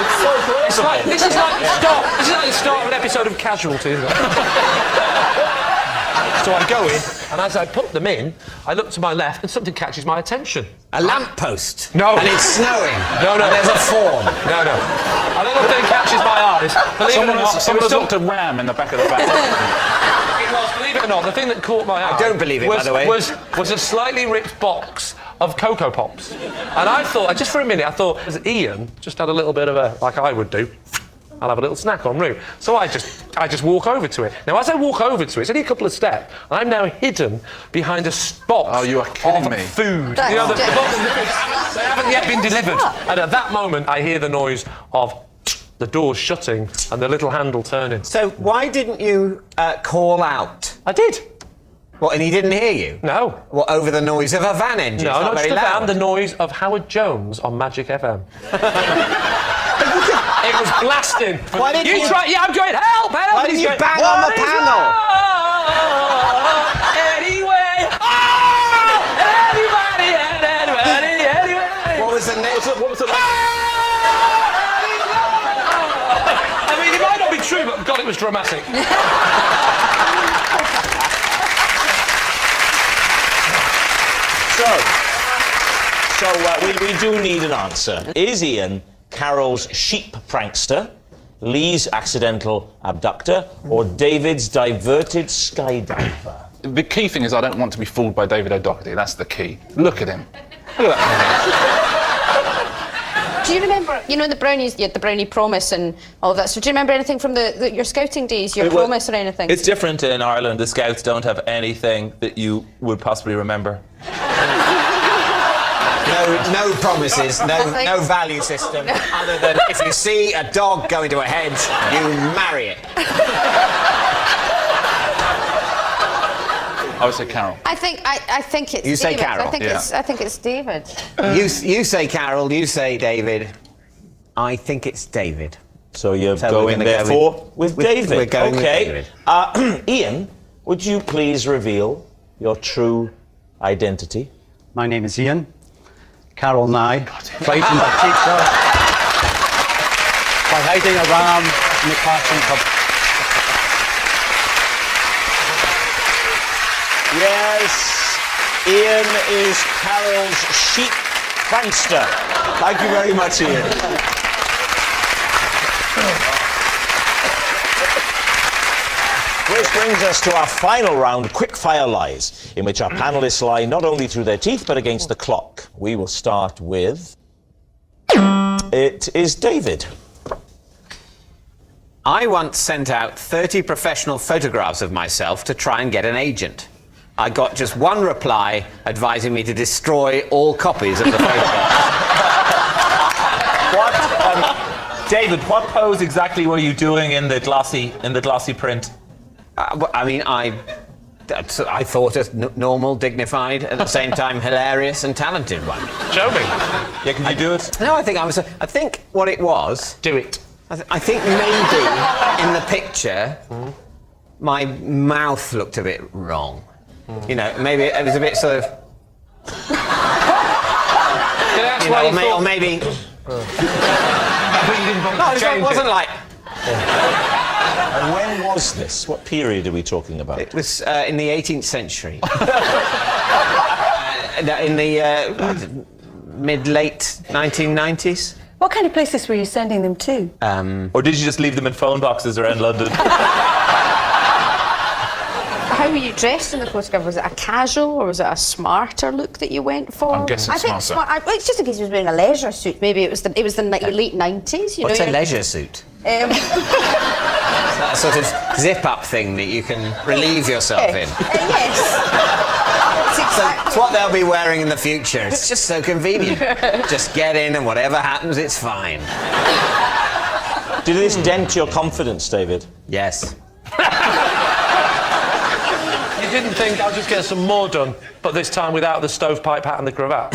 It's so close. This is like the start of an episode of Casualty, isn't it? So I go in, and as I put them in, I look to my left, and something catches my attention. A lamppost? No. And it's snowing? No. And there's a form? No. A little thing catches my eyes. Someone has looked at Wham in the back of the bag. It was, believe it or not, the thing that caught my eye... I don't believe it, by the way. ...was a slightly ripped box of Cocoa Pops. And I thought, just for a minute, as Ian just had a little bit of a, like I would do, I'll have a little snack en route. So I just walk over to it. Now, as I walk over to it, it's only a couple of steps, and I'm now hidden behind a box Oh, you are kidding of me. food. You know, the boxes they haven't yet been delivered. And at that moment, I hear the noise of the doors shutting and the little handle turning. So why didn't you call out? I did. What, and he didn't hear you? No. What, over the noise of a van engine? No, It's not very just loud. the noise of Howard Jones on Magic FM. It was blasting. Why didn't you try? Yeah, I'm going, help! Why didn't you bang on the panel? Anyway, anyway. What was the next? What was the I mean, it might not be true, but God, it was dramatic. So we do need an answer. Is Ian Carol's sheep prankster, Lee's accidental abductor, or David's diverted skydiver? The key thing is I don't want to be fooled by David O'Doherty. That's the key. Look at him. Look at that. Do you remember, you know, the brownies, you had the brownie promise and all that, so do you remember anything from your scouting days, your promise or anything? It's different in Ireland. The Scouts don't have anything that you would possibly remember. No promises, no value system, other than if you see a dog go into a hedge, you marry it. I would say Carol. I think it's You say David. Carol? I think it's David. You say Carol, you say David. I think it's David. So you're So we're going gonna therefore go with with- David. we're going with okay. David. Ian, would you please reveal your true identity? My name is Ian. Carol and I frightened the teacher by hiding a ram in the classroom cupboard. Yes, Ian is Carol's sheep prankster. Thank you very much, Ian. Which brings us to our final round, Quickfire Lies, in which our panellists lie not only through their teeth, but against the clock. We will start with... It is David. I once sent out 30 professional photographs of myself to try and get an agent. I got just one reply advising me to destroy all copies of the photographs. David, what pose exactly were you doing in the glossy print? I mean, I I thought a normal, dignified, at the same time hilarious and talented one. Show me. Yeah, can you do it? No, I think what it was. Do it. I think maybe in the picture, my mouth looked a bit wrong. You know, maybe it was a bit sort of. Or maybe. No, it wasn't like. And when was this? What period are we talking about? It was in the 18th century. In the mid-late 1990s. What kind of places were you sending them to? Or did you just leave them in phone boxes around London? How were you dressed in the photograph? Was it a casual or was it a smarter look that you went for? I'm guessing smarter. Well, it's just in case he was wearing a leisure suit. Maybe it was the late 90s. What's a leisure suit? That sort of zip-up thing that you can relieve yourself in. Yes. It's what they'll be wearing in the future. It's just so convenient. Just get in and whatever happens, it's fine. Did this dent your confidence, David? Yes. You didn't think I'll just get some more done, but this time without the stovepipe hat and the cravat?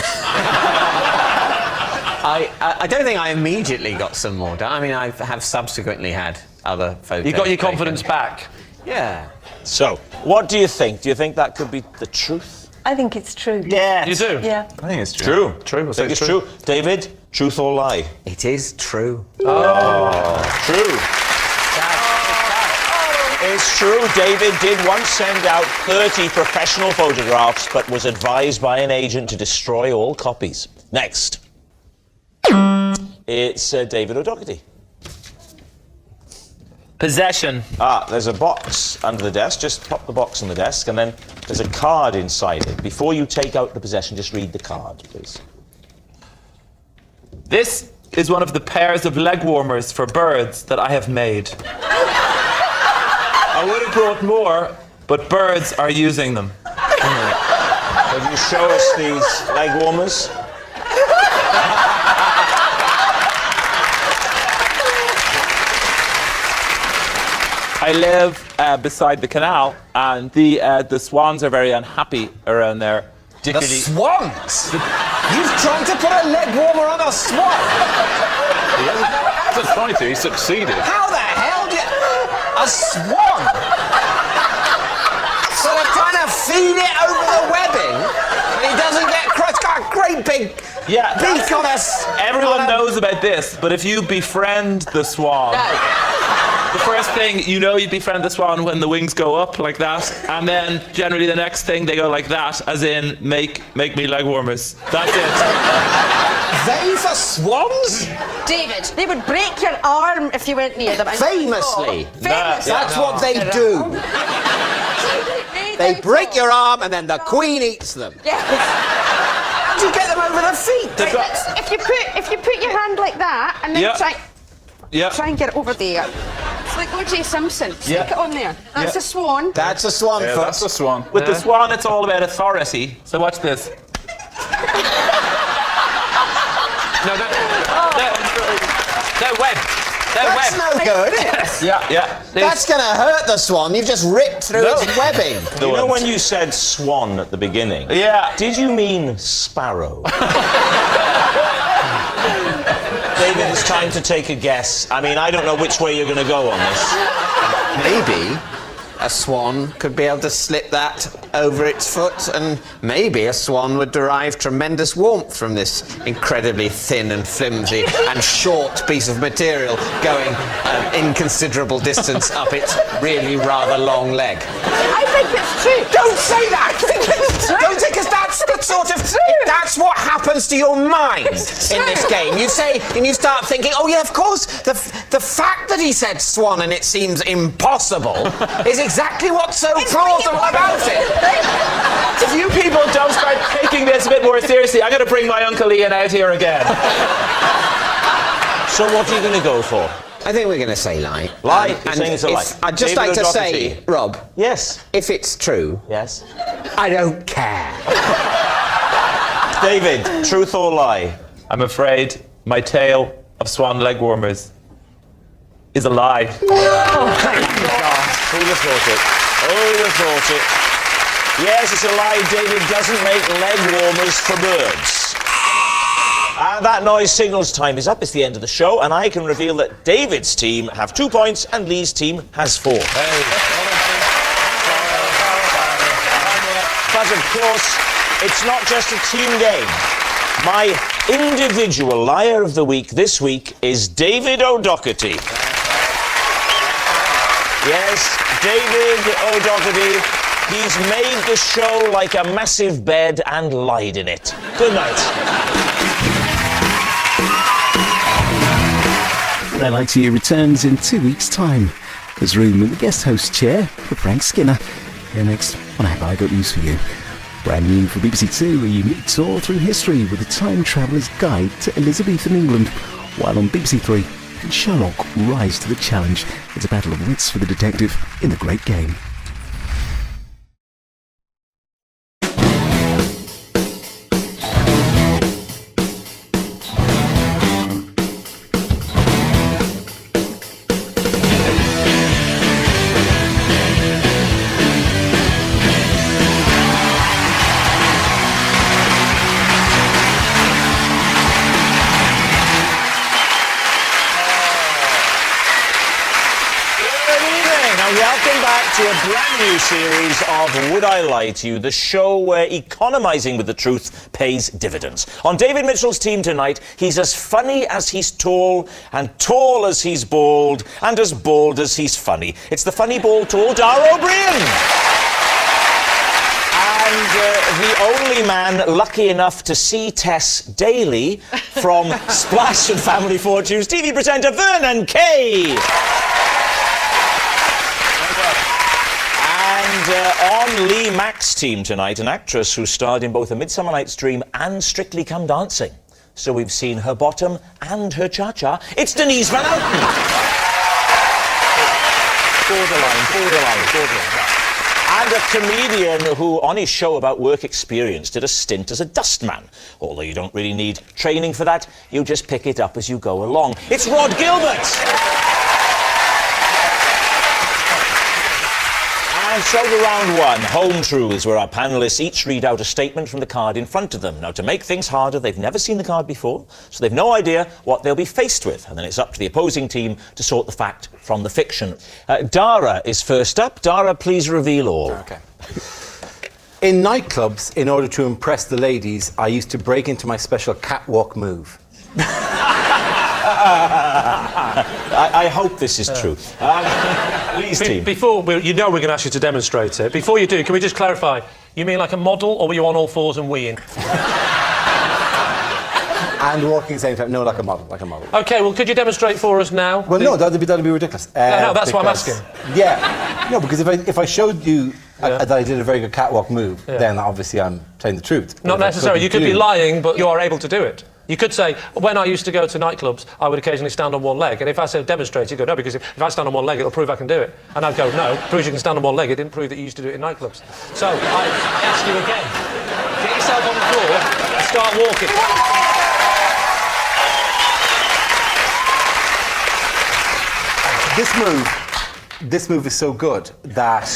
I don't think I immediately got some more done. I mean, I have subsequently had other photos. You got your confidence back? Yeah. So, what do you think? Do you think that could be the truth? I think it's true. Yeah. You do? Yeah. I think it's true. True. I think it's true. David, truth or lie? It is true. Oh, true. It's true. David did once send out 30 professional photographs, but was advised by an agent to destroy all copies. Next. It's David O'Doherty. Possession. There's a box under the desk. Just pop the box on the desk, and then there's a card inside it. Before you take out the possession, just read the card, please. This is one of the pairs of leg warmers for birds that I have made. I would have brought more, but birds are using them. Will you show us these leg warmers? I live beside the canal, and the swans are very unhappy around there. The swans? You've tried to put a leg warmer on a swan? He hasn't tried to, he succeeded. How the hell do you... A swan? So they're trying to feed it over the webbing, and he doesn't get crushed. It's got a great big beak on us. Everyone knows about this, but if you befriend the swan... The first thing, you befriend the swan when the wings go up like that, and then generally the next thing they go like that, as in make me leg warmers. That's it. They for swans? David, they would break your arm if you went near them. Famously. That's what they do. They break your arm and then the queen eats them. Yes. How do you get them over the feet? If you put your hand like that and then try and get it over there. It's like O.J. Simpson. Stick it on there. That's a swan. That's a swan. Yeah, that's a swan. With the swan, it's all about authority. So watch this. No, they're web. That's no good. Yeah. That's going to hurt the swan. You've just ripped through its webbing. You know when you said swan at the beginning? Yeah. Did you mean sparrow? David, it's time to take a guess. I mean, I don't know which way you're going to go on this. Maybe a swan could be able to slip that over its foot, and maybe a swan would derive tremendous warmth from this incredibly thin and flimsy and short piece of material going an inconsiderable distance up its really rather long leg. I think it's true. Don't say that! Don't say, because that's the sort of... That's what happens to your mind in this game. You say, and you start thinking, oh yeah, of course, the fact that he said swan and it seems impossible is exactly what's so plausible about it. If you people don't start taking this a bit more seriously, I'm going to bring my Uncle Ian out here again. So what are you going to go for? I think we're going to say lie. Lie? You're saying it's a lie. I'd just David like to O'Doherty. say, Rob. Yes. If it's true. Yes. I don't care. David, truth or lie? I'm afraid my tale of swan leg warmers is a lie. Oh, thank God. Who'd have thought it? Who'd have thought it? Yes, it's a lie. David doesn't make leg warmers for birds. And that noise signals time is up. It's the end of the show, and I can reveal that David's team have 2 points and Lee's team has 4. But of course, it's not just a team game. My individual liar of the week this week is David O'Doherty. Yes, David O'Doherty. He's made the show like a massive bed and lied in it. Good night. What I Lie to You returns in 2 weeks' time. There's room in the guest host chair for Frank Skinner. Here next on Have I Got News For You. Brand new for BBC Two, a unique tour through history with a time traveller's guide to Elizabethan England. While on BBC Three, can Sherlock rise to the challenge? It's a battle of wits for the detective in The Great Game. To a brand new series of Would I Lie to You, the show where economising with the truth pays dividends. On David Mitchell's team tonight, he's as funny as he's tall, and tall as he's bald, and as bald as he's funny. It's the funny bald tall Dara Briain. And the only man lucky enough to see Tess Daly from Splash and Family Fortunes, TV presenter Vernon Kay. And on Lee Mack's team tonight, an actress who starred in both A Midsummer Night's Dream and Strictly Come Dancing. So we've seen her bottom and her cha-cha. It's Denise Van Outen. Borderline. And a comedian who, on his show about work experience, did a stint as a dustman. Although you don't really need training for that, you just pick it up as you go along. It's Rhod Gilbert. And so to round one, Home Truths, where our panellists each read out a statement from the card in front of them. Now, to make things harder, they've never seen the card before, so they've no idea what they'll be faced with. And then it's up to the opposing team to sort the fact from the fiction. Dara is first up. Dara, please reveal all. Okay. In nightclubs, in order to impress the ladies, I used to break into my special catwalk move. I hope this is true. Lee's team. Before, you know we're going to ask you to demonstrate it. Before you do, can we just clarify? You mean like a model, or were you on all fours and weeing? And walking at the same time. No, like a model, OK, well, could you demonstrate for us now? Well, no, that'd be ridiculous. No, that's what I'm asking. Yeah. No, because if I showed you that I did a very good catwalk move, then obviously I'm telling the truth. Not necessarily. You could be lying, but you are able to do it. You could say, when I used to go to nightclubs, I would occasionally stand on one leg. And if I said demonstrate, you'd go, no, because if I stand on one leg, it'll prove I can do it. And I'd go, no, proves you can stand on one leg. It didn't prove that you used to do it in nightclubs. So I ask you again, get yourself on the floor and start walking. This move is so good that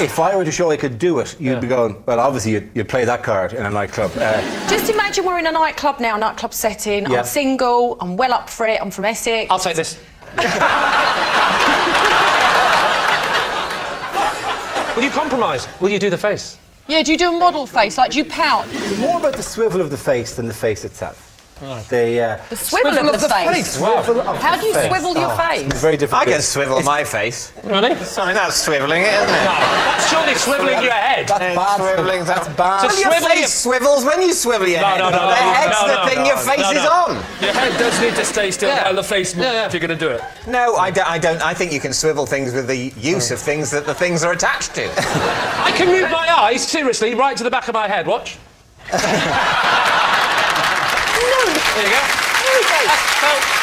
if I were to show I could do it, you'd be going, well, obviously you'd play that card in a nightclub. Just imagine we're in a nightclub now, nightclub setting. I'm single, I'm well up for it, I'm from Essex. I'll take this. Will you compromise? Will you do the face? Yeah, do you do a model face? Like, do you pout? More about the swivel of the face than the face itself. Right. The swivel of the face. Wow. How do you swivel your face? It's very difficult. I can swivel my face. Really? Sorry, that's swiveling it, isn't it? No, that's surely swivelling your head. That's bad. Swiveling, that's bad. To Well, your swivel face swivels when you swivel your head. The head's the thing your face is on. Your head does need to stay still while the face moves if you're going to do it. No, I don't. I think you can swivel things with the use of things that the things are attached to. I can move my eyes, seriously, right to the back of my head. Watch. There you go.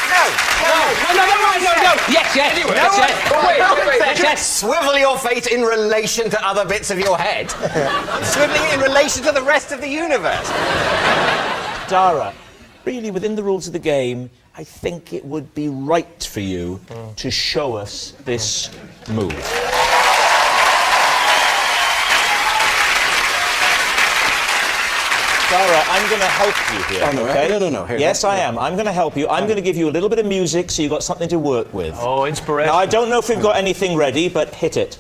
No. Yes. Yes. Swivel your face in relation to other bits of your head. Swiveling in relation to the rest of the universe. Dara, really, within the rules of the game, I think it would be right for you to show us this move. Dara, I'm going to help you here. Oh, no, okay? no. Here, yes, I am. I'm going to help you. I'm going to give you a little bit of music so you've got something to work with. Oh, inspiration. Now, I don't know if we've got anything ready, but hit it.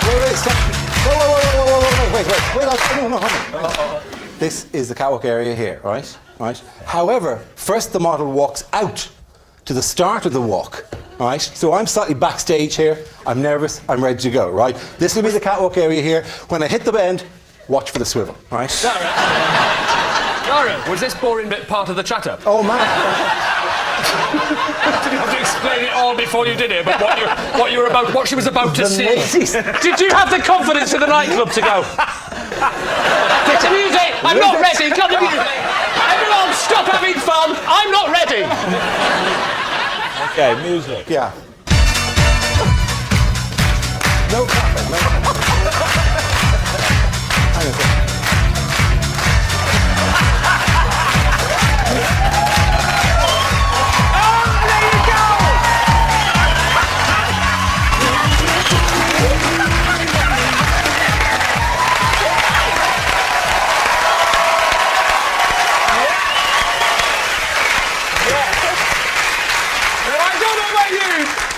Wait, stop. Wait, no, hold on. This is the catwalk area here, right? However, first the model walks out to the start of the walk, right? So I'm slightly backstage here. I'm nervous. I'm ready to go, right? This will be the catwalk area here. When I hit the bend, watch for the swivel, right? Dara, was this boring bit part of the chatter? Oh, man. Did you have to explain it all before you did it? But what she was about to see? Did you have the confidence in the nightclub to go? Get the music! I'm not ready! Cut the music! Everyone, stop having fun! I'm not ready! Okay, music. Yeah. No clapping, no. Hang on a second.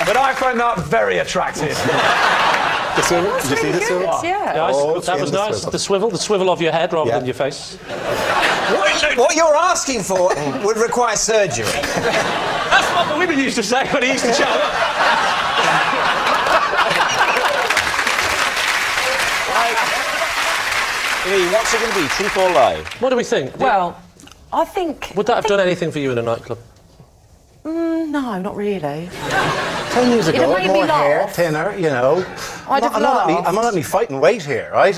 But I find that very attractive. The swivel? Did you see the swivel? Yeah. That was nice. The swivel of your head rather than your face. What you're asking for would require surgery. That's what the women used to say when he used to shout. What's it going to be, truth or lie? What do we think? Well, I think... Would that have done anything for you in a nightclub? No, not really. 10 years ago, made me more hair, laugh. thinner, you know. I'd have I'm laughed. not only fighting weight here, right?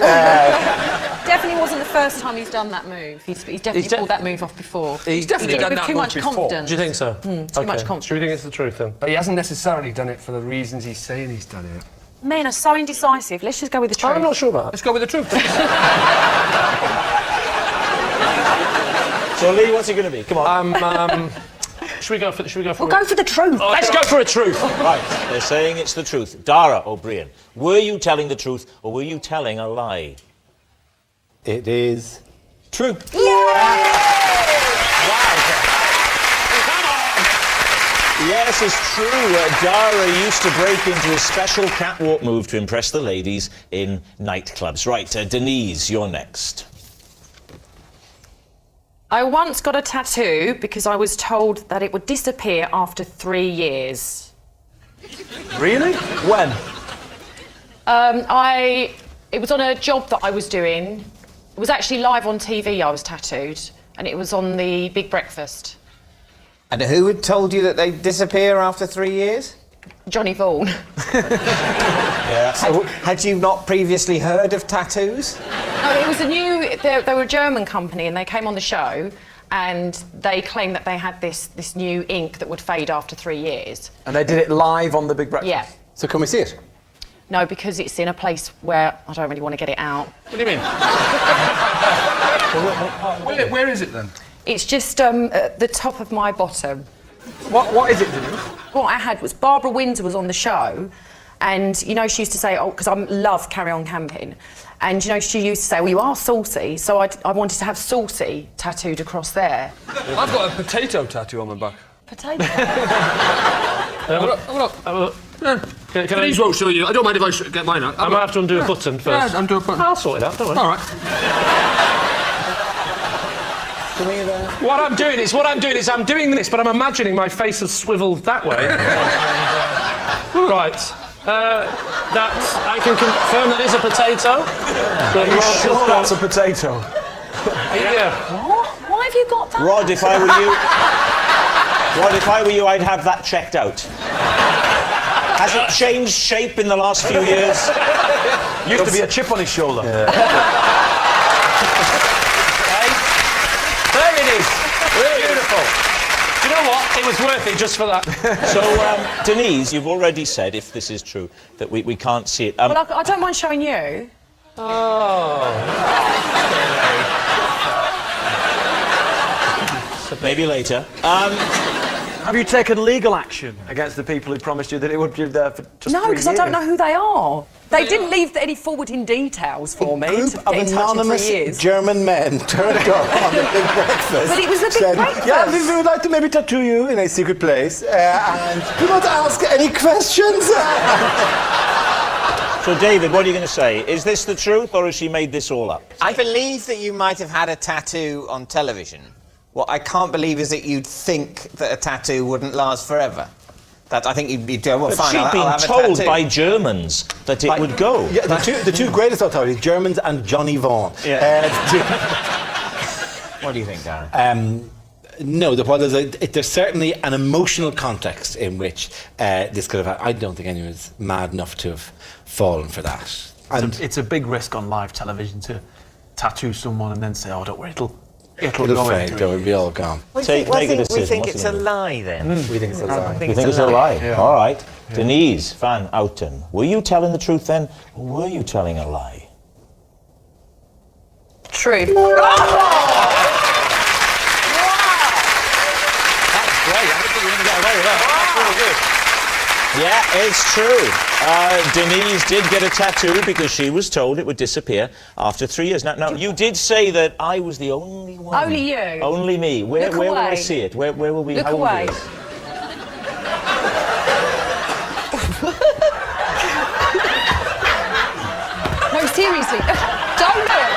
Definitely wasn't the first time he's done that move. He's definitely pulled that move off before. He's definitely done that too move much before. confidence. Do you think so? Too much confidence. Do you think it's the truth then? But he hasn't necessarily done it for the reasons he's saying he's done it. Men are so indecisive. Let's just go with the truth. I'm not sure about that. Let's go with the truth. So, Lee, what's it going to be? Come on. Should we go for We'll go for the truth. Let's go for a truth. Right, they're saying it's the truth. Dara or Briain, were you telling the truth or were you telling a lie? It is true. Yes, it's true. Dara used to break into a special catwalk move to impress the ladies in nightclubs. Right, Denise, you're next. I once got a tattoo because I was told that it would disappear after 3 years. Really? When? It was on a job that I was doing. It was actually live on TV. I was tattooed, and it was on the Big Breakfast. And who had told you that they disappear after 3 years? Johnny Vaughan. Yeah. So, had you not previously heard of tattoos? No, it was a new. They were a German company, and they came on the show, and they claimed that they had this new ink that would fade after 3 years. And they did it live on the Big Breakfast? Yeah. So can we see it? No, because it's in a place where I don't really want to get it out. What do you mean? Where is it then? It's just at the top of my bottom. What is it, Denise? What I had was Barbara Windsor was on the show, and you know she used to say, "Oh, because I love Carry On Camping," and you know she used to say, "Well, you are saucy," so I wanted to have saucy tattooed across there. I've got a potato tattoo on my back. Potato. Have a look. Denise won't show you. I don't mind if I get mine out. I might have to undo a button first. Yeah, undo a button. I'll sort it out, don't worry. All right. What I'm doing is I'm doing this, but I'm imagining my face has swiveled that way. Right. That I can confirm that is a potato. Are you sure that's a potato? Yeah. What? Why have you got that? Rod, if I were you, I'd have that checked out. Has it changed shape in the last few years? Used to be a chip on his shoulder. There it is. Beautiful. Do you know what? It was worth it just for that. So, Denise, you've already said, if this is true, that we can't see it. Well, I don't mind showing you. Oh. Maybe later. Have you taken legal action against the people who promised you that it would be there for just 3 No, years? because I don't know who they are. They didn't leave any forwarding details for me to get in touch in 3 years. German men turned up on the big breakfast. But it was the big breakfast. Yeah, we would like to maybe tattoo you in a secret place. And do you want to ask any questions? So, David, what are you going to say? Is this the truth, or has she made this all up? I believe that you might have had a tattoo on television. What I can't believe is that you'd think that a tattoo wouldn't last forever. That I think you'd go, well, but fine, she'd I'll been have a told tattoo. by Germans that it would go. Yeah, the two greatest authorities, Germans and Johnny Vaughan. Yeah. What do you think, Dara? No, there's certainly an emotional context in which this could have happened. I don't think anyone's mad enough to have fallen for that. And It's a big risk on live television to tattoo someone and then say, oh, don't worry, it'll it'll go fade, into it'll be all gone. We think it's a lie, then. We think it's a lie. You think it's a lie? Yeah. All right. Yeah. Denise Van Outen, were you telling the truth then, or were you telling a lie? True. Yeah, it's true. Denise did get a tattoo because she was told it would disappear after 3 years. Now, you did say that I was the only one. Only you. Only me. Where will I see it? Where will we? Look how away. will we? No, seriously. Don't do it.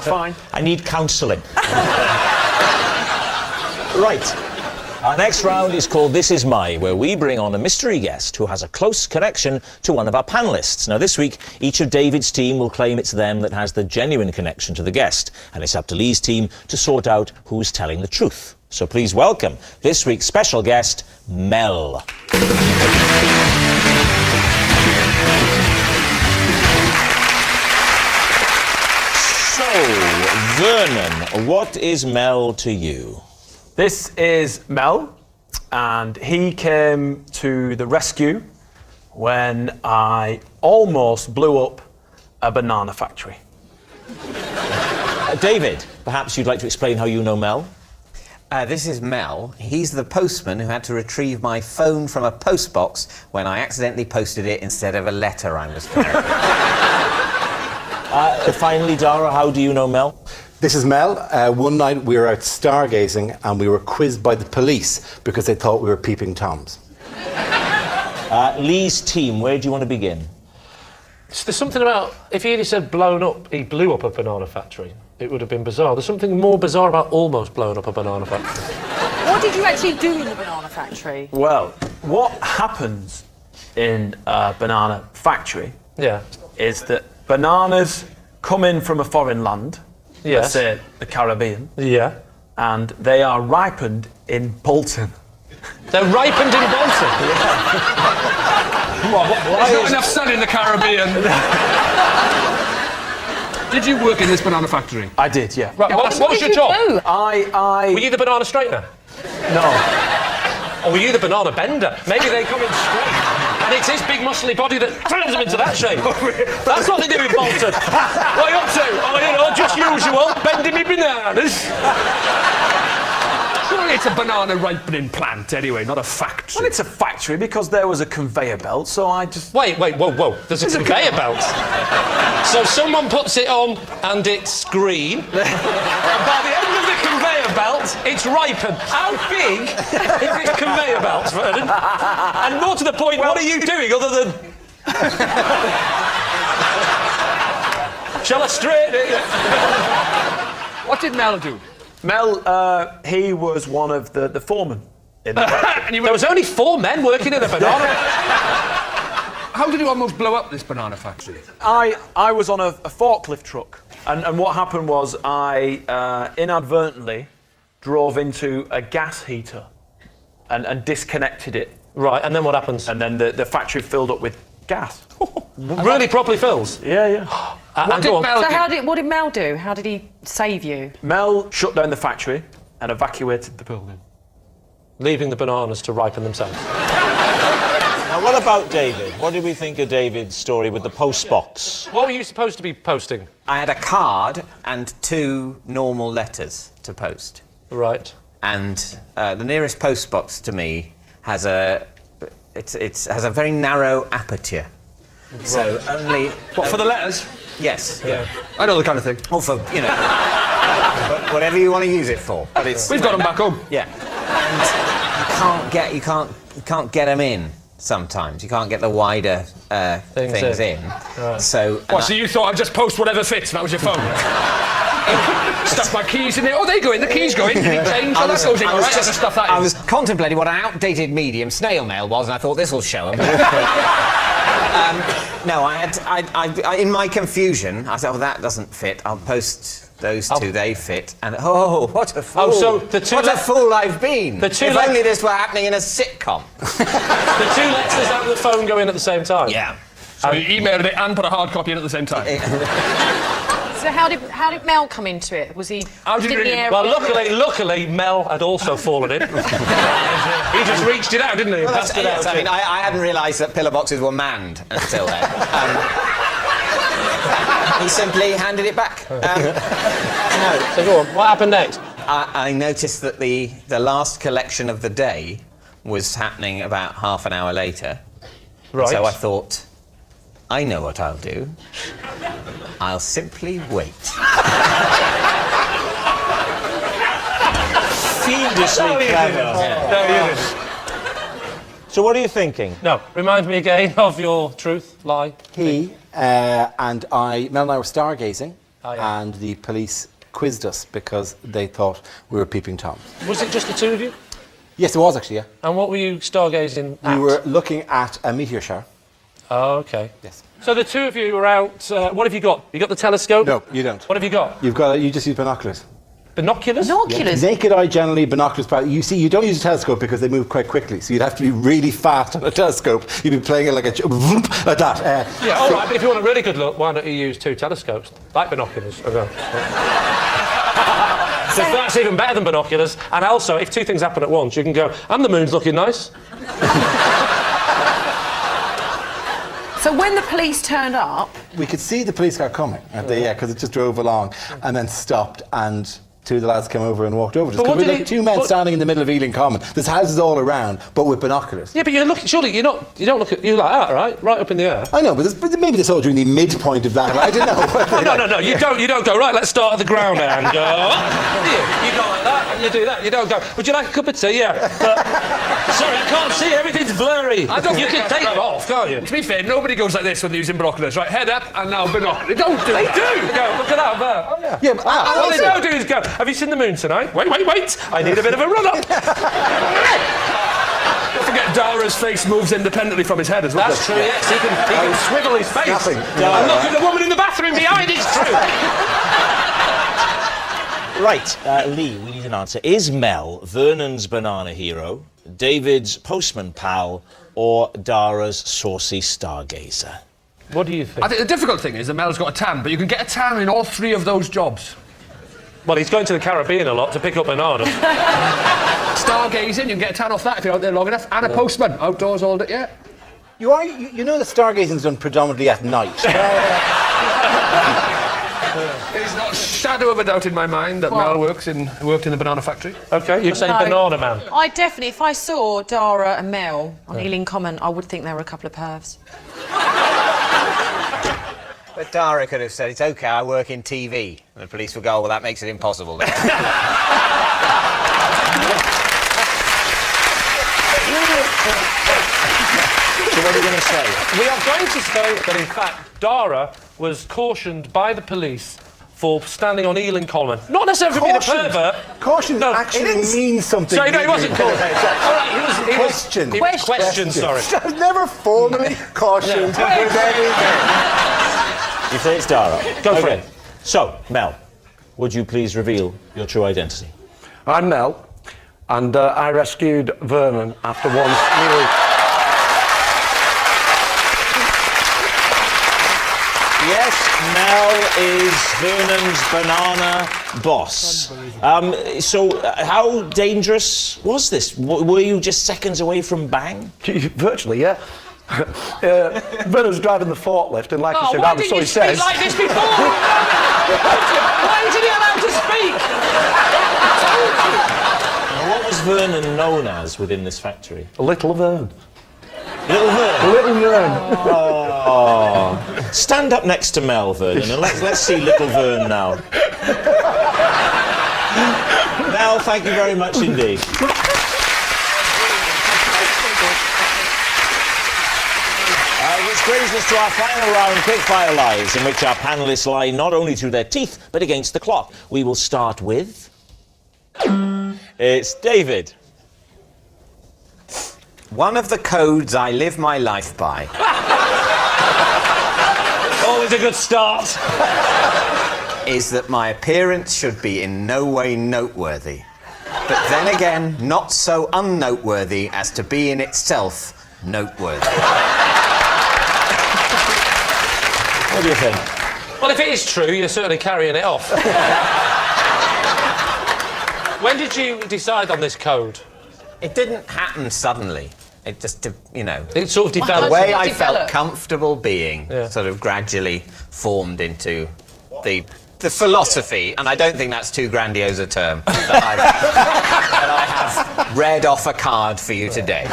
Fine. I need counselling. Right. Our next round is called This Is My, where we bring on a mystery guest who has a close connection to one of our panellists. Now, this week, each of David's team will claim it's them that has the genuine connection to the guest, and it's up to Lee's team to sort out who's telling the truth. So please welcome this week's special guest, Mel. So, Vernon, what is Mel to you? This is Mel, and he came to the rescue when I almost blew up a banana factory. David, perhaps you'd like to explain how you know Mel? This is Mel. He's the postman who had to retrieve my phone from a postbox when I accidentally posted it instead of a letter I was carrying. Finally, Dara, how do you know Mel? This is Mel. One night we were out stargazing and we were quizzed by the police because they thought we were peeping Toms. Lee's team, where do you want to begin? So there's something about, if he had said blown up, he blew up a banana factory, it would have been bizarre. There's something more bizarre about almost blowing up a banana factory. What did you actually do in the banana factory? Well, what happens in a banana factory is that bananas come in from a foreign land, let's say the Caribbean, and they are ripened in Bolton. They're ripened in Bolton? There's not enough sun in the Caribbean. Did you work in this banana factory? I did, yeah. Right, what was your job? Do? Were you the banana straightener? No. Or were you the banana bender? Maybe they come in straight, and it's his big muscly body that turns them into that shape. That's what they do in Bolton. What are you up to? Oh, you know, just usual, bending me bananas. Surely it's a banana ripening plant anyway, not a factory. Well, it's a factory because there was a conveyor belt, so I just... Wait, whoa. There's a conveyor belt. So someone puts it on and it's green. And by the end of the conveyor belt, it's ripened. How big is this conveyor belt, Vernon? And more to the point, what are you doing other than... Shall I straighten it? What did Mel do? Mel, he was one of the foremen. In the factory. There was only 4 men working in a banana. How did you almost blow up this banana factory? I was on a forklift truck, and what happened was I inadvertently drove into a gas heater and disconnected it. Right, and then what happens? And then the factory filled up with gas. Really properly fills. Yeah. What did Mel do? How did he save you? Mel shut down the factory and evacuated the building, leaving the bananas to ripen themselves. Now, what about David? What did we think of David's story with the post box? What were you supposed to be posting? I had a card and 2 normal letters to post. Right. And the nearest post box to me has a very narrow aperture. Right. So only... What, for the letters? Yes. Yeah. I know the kind of thing. Or for, whatever you want to use it for. But it's... We've got them back home. Yeah. And you can't get them in sometimes. You can't get the wider things in. Right. So you thought I'd just post whatever fits and that was your phone? Stuff my keys in there. Oh, they go in. The keys go in. Change. Oh, that goes in. All right. Just stuff that in. I was contemplating what an outdated medium snail mail was, and I thought this will show them. No, I in my confusion, I thought, that doesn't fit. I'll post those 2. They fit. And what a fool! So the 2 what a fool I've been! If only this were happening in a sitcom. The 2 letters and the phone go in at the same time. Yeah. So you emailed it and put a hard copy in at the same time. So how did Mel come into it? Was he? Well, luckily, Mel had also fallen in. He just reached it out, didn't he? Well, Passed it out. I mean, I hadn't realised that pillar boxes were manned until then. He simply handed it back. So go on. What happened next? I noticed that the last collection of the day was happening about half an hour later. Right. So I thought, I know what I'll do. I'll simply wait. Fiendishly clever. No, you didn't. So what are you thinking? No, remind me again of your truth, lie. He Mel and I were stargazing, yeah. and the police quizzed us because they thought we were peeping Toms. Was it just the 2 of you? Yes, it was actually, yeah. And what were you stargazing at? We were looking at a meteor shower. Oh, okay. Yes. So the 2 of you were out. What have you got? You got the telescope? No, you don't. What have you got? You just use binoculars. Binoculars? Binoculars? Yeah. Naked eye generally, binoculars. But you see, you don't use a telescope because they move quite quickly. So you'd have to be really fast on a telescope. You'd be playing it like like that. Yeah, all right. But if you want a really good look, why don't you use 2 telescopes, like binoculars? Okay. So that's even better than binoculars. And also, if 2 things happen at once, you can go, and the moon's looking nice. So when the police turned up... We could see the police car coming, because it just drove along and then stopped, and 2 of the lads came over and walked over. Because we had 2 men standing in the middle of Ealing Common. There's houses all around, but with binoculars. Yeah, but surely you don't look at you like that, right? Right up in the air. I know, but maybe they saw during the midpoint of that. I don't know. No. You don't go, right, let's start at the ground and go up. You go like that and you do that. You don't go, would you like a cup of tea? Yeah. But, sorry, I can't see. Everything's blurry. You can take them off, can't you? To be fair, nobody goes like this when they're using binoculars. Right, head up and now binoculars. They don't do it. They do. They go, look at that there. Oh, yeah. But what they don't do is go, have you seen the moon tonight? Wait. I need a bit of a run-up. Don't forget Dara's face moves independently from his head as well. That's true, yes. He can swivel his face. And look at the woman in the bathroom behind, it's true. Right, Lee, we need an answer. Is Mel Vernon's banana hero, David's postman pal, or Dara's saucy stargazer? What do you think? I think the difficult thing is that Mel's got a tan, but you can get a tan in all 3 of those jobs. Well, he's going to the Caribbean a lot to pick up bananas. Stargazing, you can get a tan off that if you're out there long enough, and a postman, outdoors all day, yeah. You know that stargazing's done predominantly at night. There's not a shadow of a doubt in my mind that Mel worked in the banana factory. Okay, you're saying banana man. I definitely, if I saw Dara and Mel on Ealing Common, I would think they were a couple of pervs. But Dara could have said, it's OK, I work in TV. And the police would go, well, that makes it impossible then. So what are you going to say? We are going to say that, in fact, Dara was cautioned by the police for standing on Ealing Common. Not necessarily for being a pervert. Caution actually means something. Sorry, no, he wasn't cautioned. All right, he was questioned. Questioned, sorry. I've never formally cautioned with anything. You say it's Dara. Go for it. So, Mel, would you please reveal your true identity? I'm Mel, and I rescued Vernon after one is Vernon's banana boss. So, how dangerous was this? Were you just seconds away from bang? Virtually, yeah. Vernon's driving the forklift, and like I said, why didn't you speak like this before? Why isn't he allowed to speak? Now, what was Vernon known as within this factory? Little Vern. Little Vern? Little Vern. Oh. Stand up next to Mel, Vernon, and let's see Little Vern now. Mel, thank you very much indeed. Which brings us to our final round, Quickfire Lies, in which our panellists lie not only through their teeth, but against the clock. We will start with... It's David. One of the codes I live my life by. Always a good start. Is that my appearance should be in no way noteworthy. But then again, not so unnoteworthy as to be in itself noteworthy. What do you think? Well, if it is true, you're certainly carrying it off. When did you decide on this code? It didn't happen suddenly. It just, you know... It sort of developed. The way I felt comfortable being sort of gradually formed into the philosophy, and I don't think that's too grandiose a term, that I have read off a card for you today.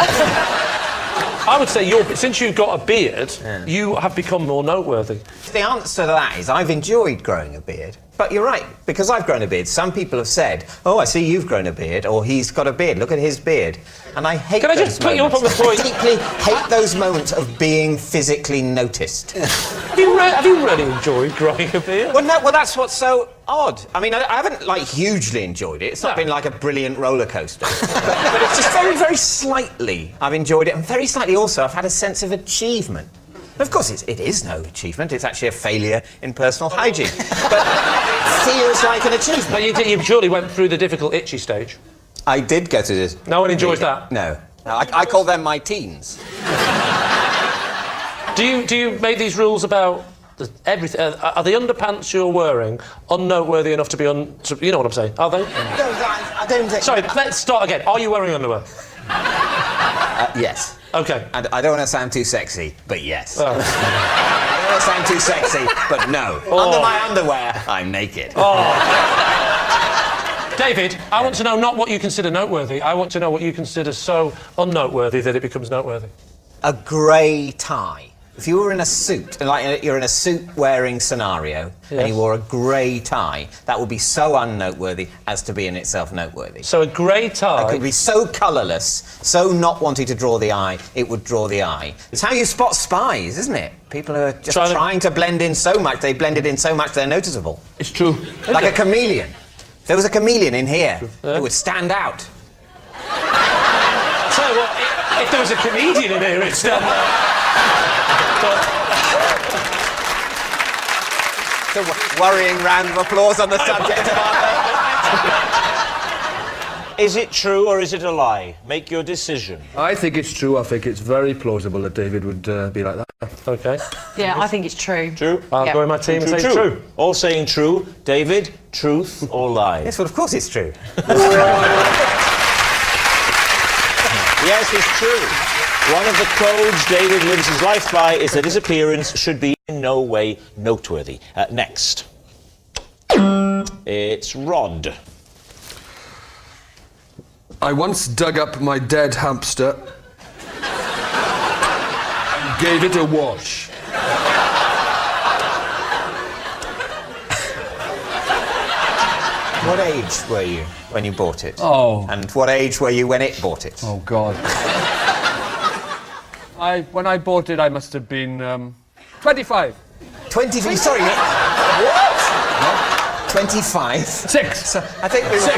I would say, since you've got a beard, you have become more noteworthy. The answer to that is I've enjoyed growing a beard. But you're right, because I've grown a beard, some people have said, oh, I see you've grown a beard, or he's got a beard, look at his beard. And I hate those moments. Can I just put you up on the point? I deeply hate those moments of being physically noticed. Have you really enjoyed growing a beard? Well, no, that's what's so odd. I mean, I haven't, hugely enjoyed it. It's not been like a brilliant roller coaster. but it's just very, very slightly I've enjoyed it. And very slightly also I've had a sense of achievement. Of course, it is no achievement. It's actually a failure in personal hygiene. But it feels like an achievement. But you surely went through the difficult itchy stage. I did go through this. No one enjoys that? No. I call them my teens. Do you make these rules about everything? Are the underpants you're wearing unnoteworthy enough to be you know what I'm saying? Are they? No, I don't think... Sorry, let's start again. Are you wearing underwear? Yes. OK. And I don't want to sound too sexy, but yes. I don't want to sound too sexy, but no. Under my underwear, I'm naked. David, I want to know not what you consider noteworthy. I want to know what you consider so unnoteworthy that it becomes noteworthy. A grey tie. If you were in a suit, like you're in a suit-wearing scenario, and you wore a grey tie, that would be so unnoteworthy as to be in itself noteworthy. So a grey tie... It could be so colourless, so not wanting to draw the eye, it would draw the eye. It's how you spot spies, isn't it? People who are just trying to blend in so much, they blended in so much they're noticeable. It's true. Like a chameleon. If there was a chameleon in here, it would stand out. So what, if there was a comedian in here, it'd stand out. It's a worrying round of applause on the subject of our... Is it true or is it a lie? Make your decision. I think it's true. I think it's very plausible that David would be like that. OK. Yeah, I think it's true. True? I'll go in my team and say it's true. All saying true. David, truth or lie? Yes, well, of course it's true. Yes, it's true. One of the codes David lives his life by is that his appearance should be in no way noteworthy. Next. It's Rhod. I once dug up my dead hamster, gave it a wash. What age were you when you bought it? Oh. And what age were you when it bought it? Oh, God. When I bought it, I must have been 25. 25? Sorry, what? 25? 6. So, I think we were... 6.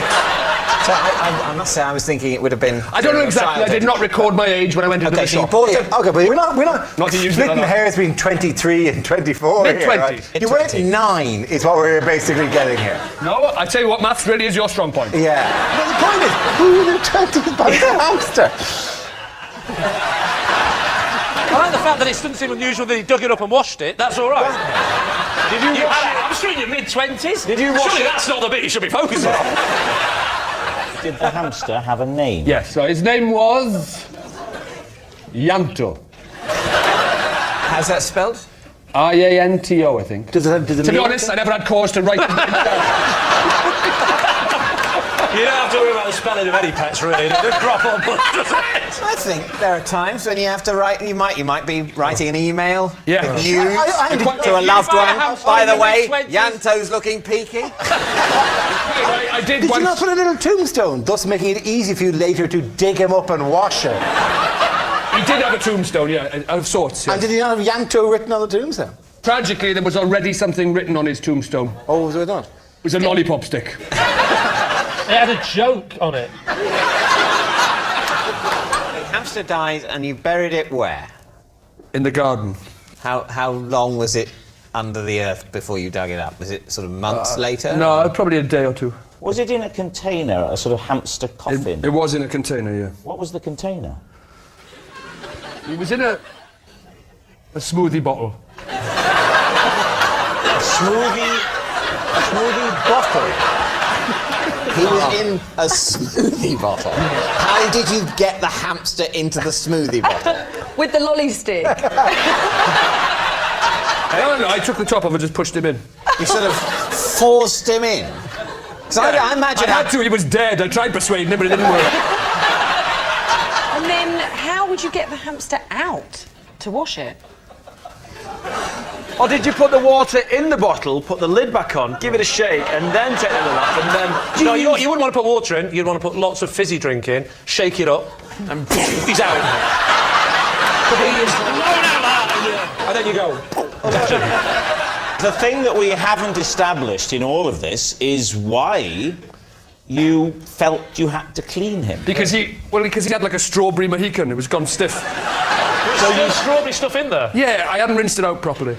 So I must say, I was thinking it would have been... I don't know exactly. I did not record my age when I went into the shop. OK, but we're not Not to use splitting hairs between 23 and 24 Mid-20s. here, right? You weren't 9, is what we're basically getting here. No, I tell you what, maths really is your strong point. Yeah. But the point is, who in their 20s buys a hamster? I like the fact that it doesn't seem unusual that he dug it up and washed it. That's all right. Did you had a hamster in your mid-20s? Did you watch Surely it? that's not the bit you should be focusing on. Did the hamster have a name? Yes, so his name was... Yanto. How's that spelled? I-A-N-T-O, I think. Does it To be honest, I never had cause to write it down. You don't have to worry about the spelling of any pets, really. Just drop on I think there are times when you have to write. You might be writing an email, Yeah. with news to a loved one. By the way, Yanto's looking peaky. I did Did once. you not put a little tombstone, thus making it easy for you later to dig him up and wash him? He did have a tombstone, yeah, of sorts. Yeah. And did he not have Yanto written on the tombstone? Tragically, there was already something written on his tombstone. Oh, was there not? It was a lollipop stick. It had a joke on it. Hamster died, and you buried it where? In the garden. How long was it under the earth before you dug it up? Was it sort of months later? No, probably a day or two. Was it in a container, a sort of hamster coffin? It was in a container, yeah. What was the container? It was in a smoothie bottle. A smoothie bottle? He was in a smoothie bottle. How did you get the hamster into the smoothie bottle? With the lolly stick. No, I took the top off and just pushed him in. You sort of forced him in? Because I imagine... I had to, he was dead. I tried persuading him, but it didn't work. And then how would you get the hamster out to wash it? Or did you put the water in the bottle, put the lid back on, give it a shake, and then take the lid off, and then... No, you wouldn't want to put water in. You'd want to put lots of fizzy drink in, shake it up, and he's out. And then you go. The thing that we haven't established in all of this is why you felt you had to clean him. Because he had like a strawberry Mohican. It was gone stiff. So you strawberry stuff in there? Yeah, I hadn't rinsed it out properly.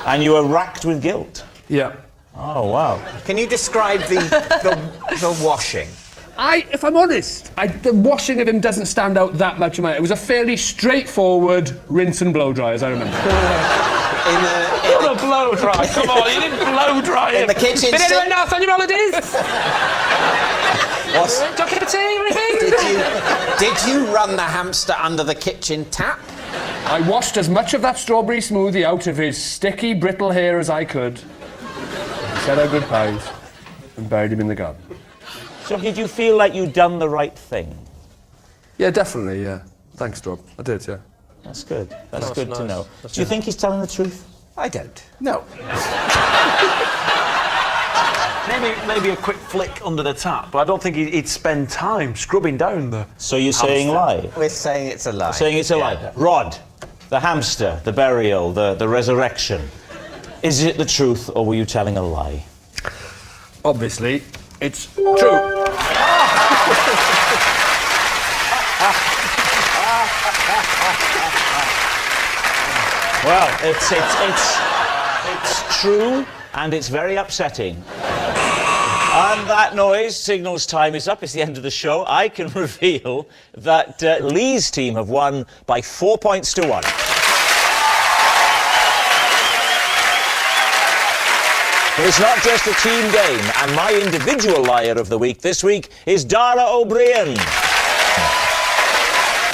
And you were racked with guilt? Yeah. Oh, wow. Can you describe the washing? If I'm honest, the washing of him doesn't stand out that much. It was a fairly straightforward rinse and blow dry, as I remember. What a blow dry! Come on, you didn't blow dry him. In the kitchen. Been anywhere nice on your holidays? What? Don't keep a tea or anything? Did you run the hamster under the kitchen tap? I washed as much of that strawberry smoothie out of his sticky, brittle hair as I could. Said our goodbyes and buried him in the garden. So did you feel like you'd done the right thing? Yeah, definitely, yeah. Thanks, Rob. I did, yeah. That's good. That's good to nice. know. That's Do you good. think he's telling the truth? I don't. No. Maybe a quick flick under the tap, but I don't think he'd spend time scrubbing down the... So you're saying lie? We're saying it's a lie. Saying it's a lie. Rhod, the hamster, the burial, the resurrection. Is it the truth, or were you telling a lie? Obviously, it's true. Well, it's true, and it's very upsetting. And that noise signals time is up. It's the end of the show. I can reveal that Lee's team have won by 4 points to 1. But it's not just a team game, and my individual liar of the week this week is Dara O'Brien.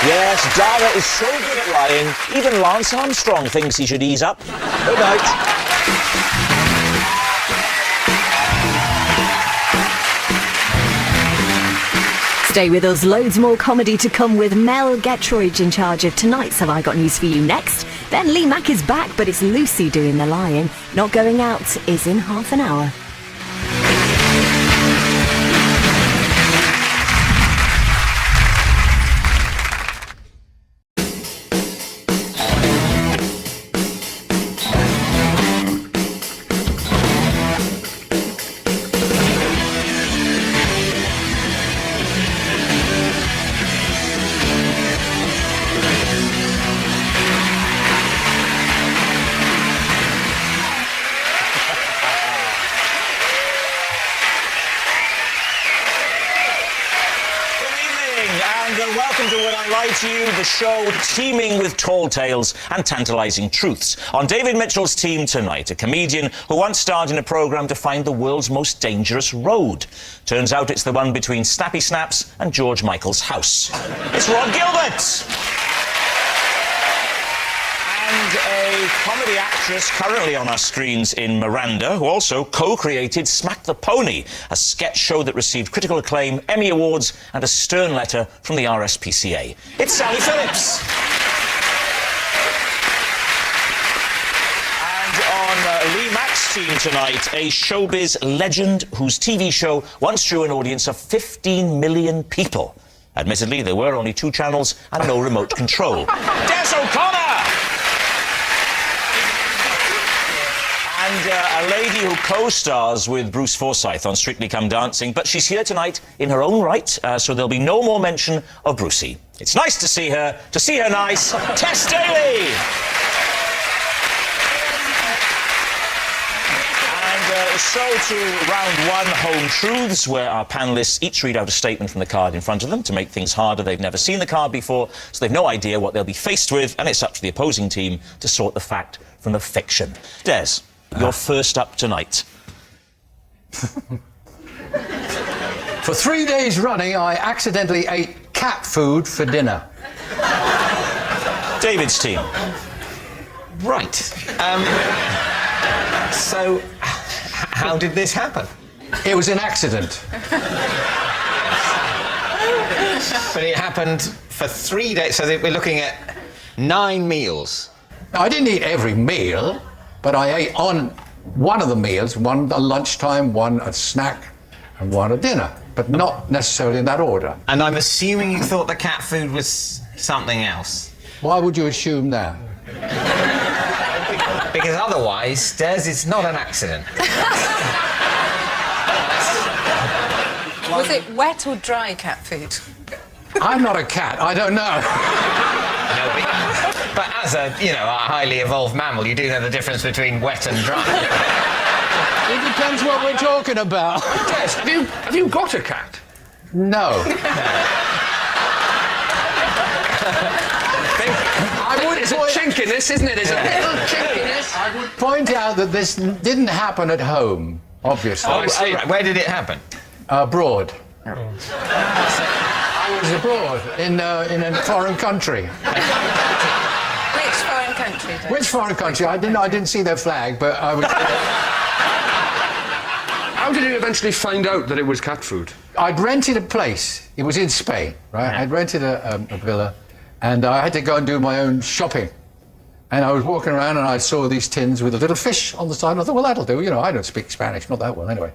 Yes, Dara is so good at lying, even Lance Armstrong thinks he should ease up. Good night. Stay with us, loads more comedy to come with Mel Getroige in charge of tonight's Have I Got News For You next. Then Lee Mack is back, but it's Lucy doing the lying. Not Going Out is in half an hour. and welcome to When I Lie to You, the show teeming with tall tales and tantalising truths. On David Mitchell's team tonight, a comedian who once starred in a programme to find the world's most dangerous road. Turns out it's the one between Snappy Snaps and George Michael's house. It's Rhod Gilbert! And a comedy actress currently on our screens in Miranda, who also co-created Smack the Pony, a sketch show that received critical acclaim, Emmy Awards, and a stern letter from the RSPCA. It's Sally Phillips. And on Lee Mack's team tonight, a showbiz legend whose TV show once drew an audience of 15 million people. Admittedly, there were only 2 channels and no remote control. Tess O'Connor! And a lady who co-stars with Bruce Forsyth on Strictly Come Dancing, but she's here tonight in her own right, so there'll be no more mention of Brucey. It's nice to see her nice, Tess Daly! And so to round 1, Home Truths, where our panellists each read out a statement from the card in front of them. To make things harder, they've never seen the card before, so they've no idea what they'll be faced with, and it's up to the opposing team to sort the fact from the fiction. Des, you're first up tonight. For 3 days running, I accidentally ate cat food for dinner. David's team. Right. So, how did this happen? It was an accident. But it happened for 3 days, so we're looking at 9 meals. I didn't eat every meal, but I ate on one of the meals, one at lunchtime, one at snack, and one at dinner, but not necessarily in that order. And I'm assuming you thought the cat food was something else. Why would you assume that? Because otherwise, Des, it's not an accident. Was it wet or dry cat food? I'm not a cat, I don't know. But as a highly evolved mammal, you do know the difference between wet and dry. It depends what we're talking about. Yes, have you got a cat? No. There's a chink in this, isn't it? There's a little chink in this. I would point out that this didn't happen at home, obviously. Oh, I see. Right. Where did it happen? Abroad. I was abroad in a foreign country. Which foreign country? Which foreign country? I didn't see their flag, but I was. How did you eventually find out that it was cat food? I'd rented a place. It was in Spain, right? I'd rented a villa, and I had to go and do my own shopping. And I was walking around, and I saw these tins with a little fish on the side. And I thought, well, that'll do. I don't speak Spanish, not that well, anyway.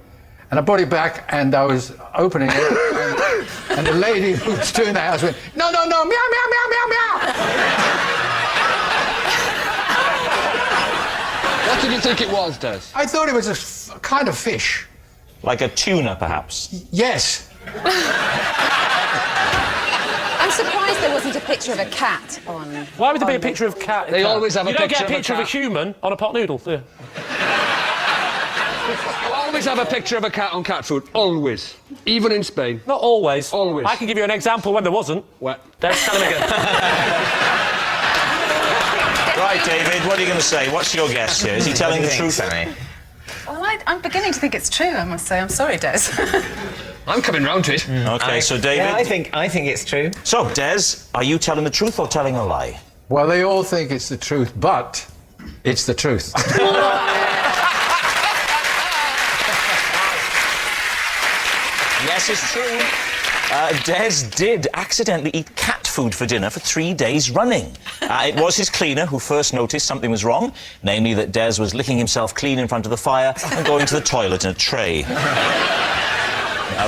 And I brought it back, and I was opening it, and the lady who was doing the house went, no, meow, meow, meow, meow, meow. What did you think it was, Des? I thought it was a kind of fish. Like a tuna, perhaps? Yes. I'm surprised there wasn't a picture of a cat on... Why would there be a picture of a cat? They always have a picture of a cat. You don't get a picture of a human on a pot noodle, do you? Always have a picture of a cat on cat food. Always. Even in Spain. Not always. Always. I can give you an example when there wasn't. What? Let's tell him again. Right, David, what are you going to say? What's your guess here? Is he telling the truth? Well, I'm beginning to think it's true, I must say. I'm sorry, Des. I'm coming round to it. OK, so David... Yeah, I think it's true. So, Des, are you telling the truth or telling a lie? Well, they all think it's the truth, but it's the truth. Yes, it's true. Des did accidentally eat cat food for dinner for 3 days running. It was his cleaner who first noticed something was wrong, namely that Des was licking himself clean in front of the fire and going to the toilet in a tray.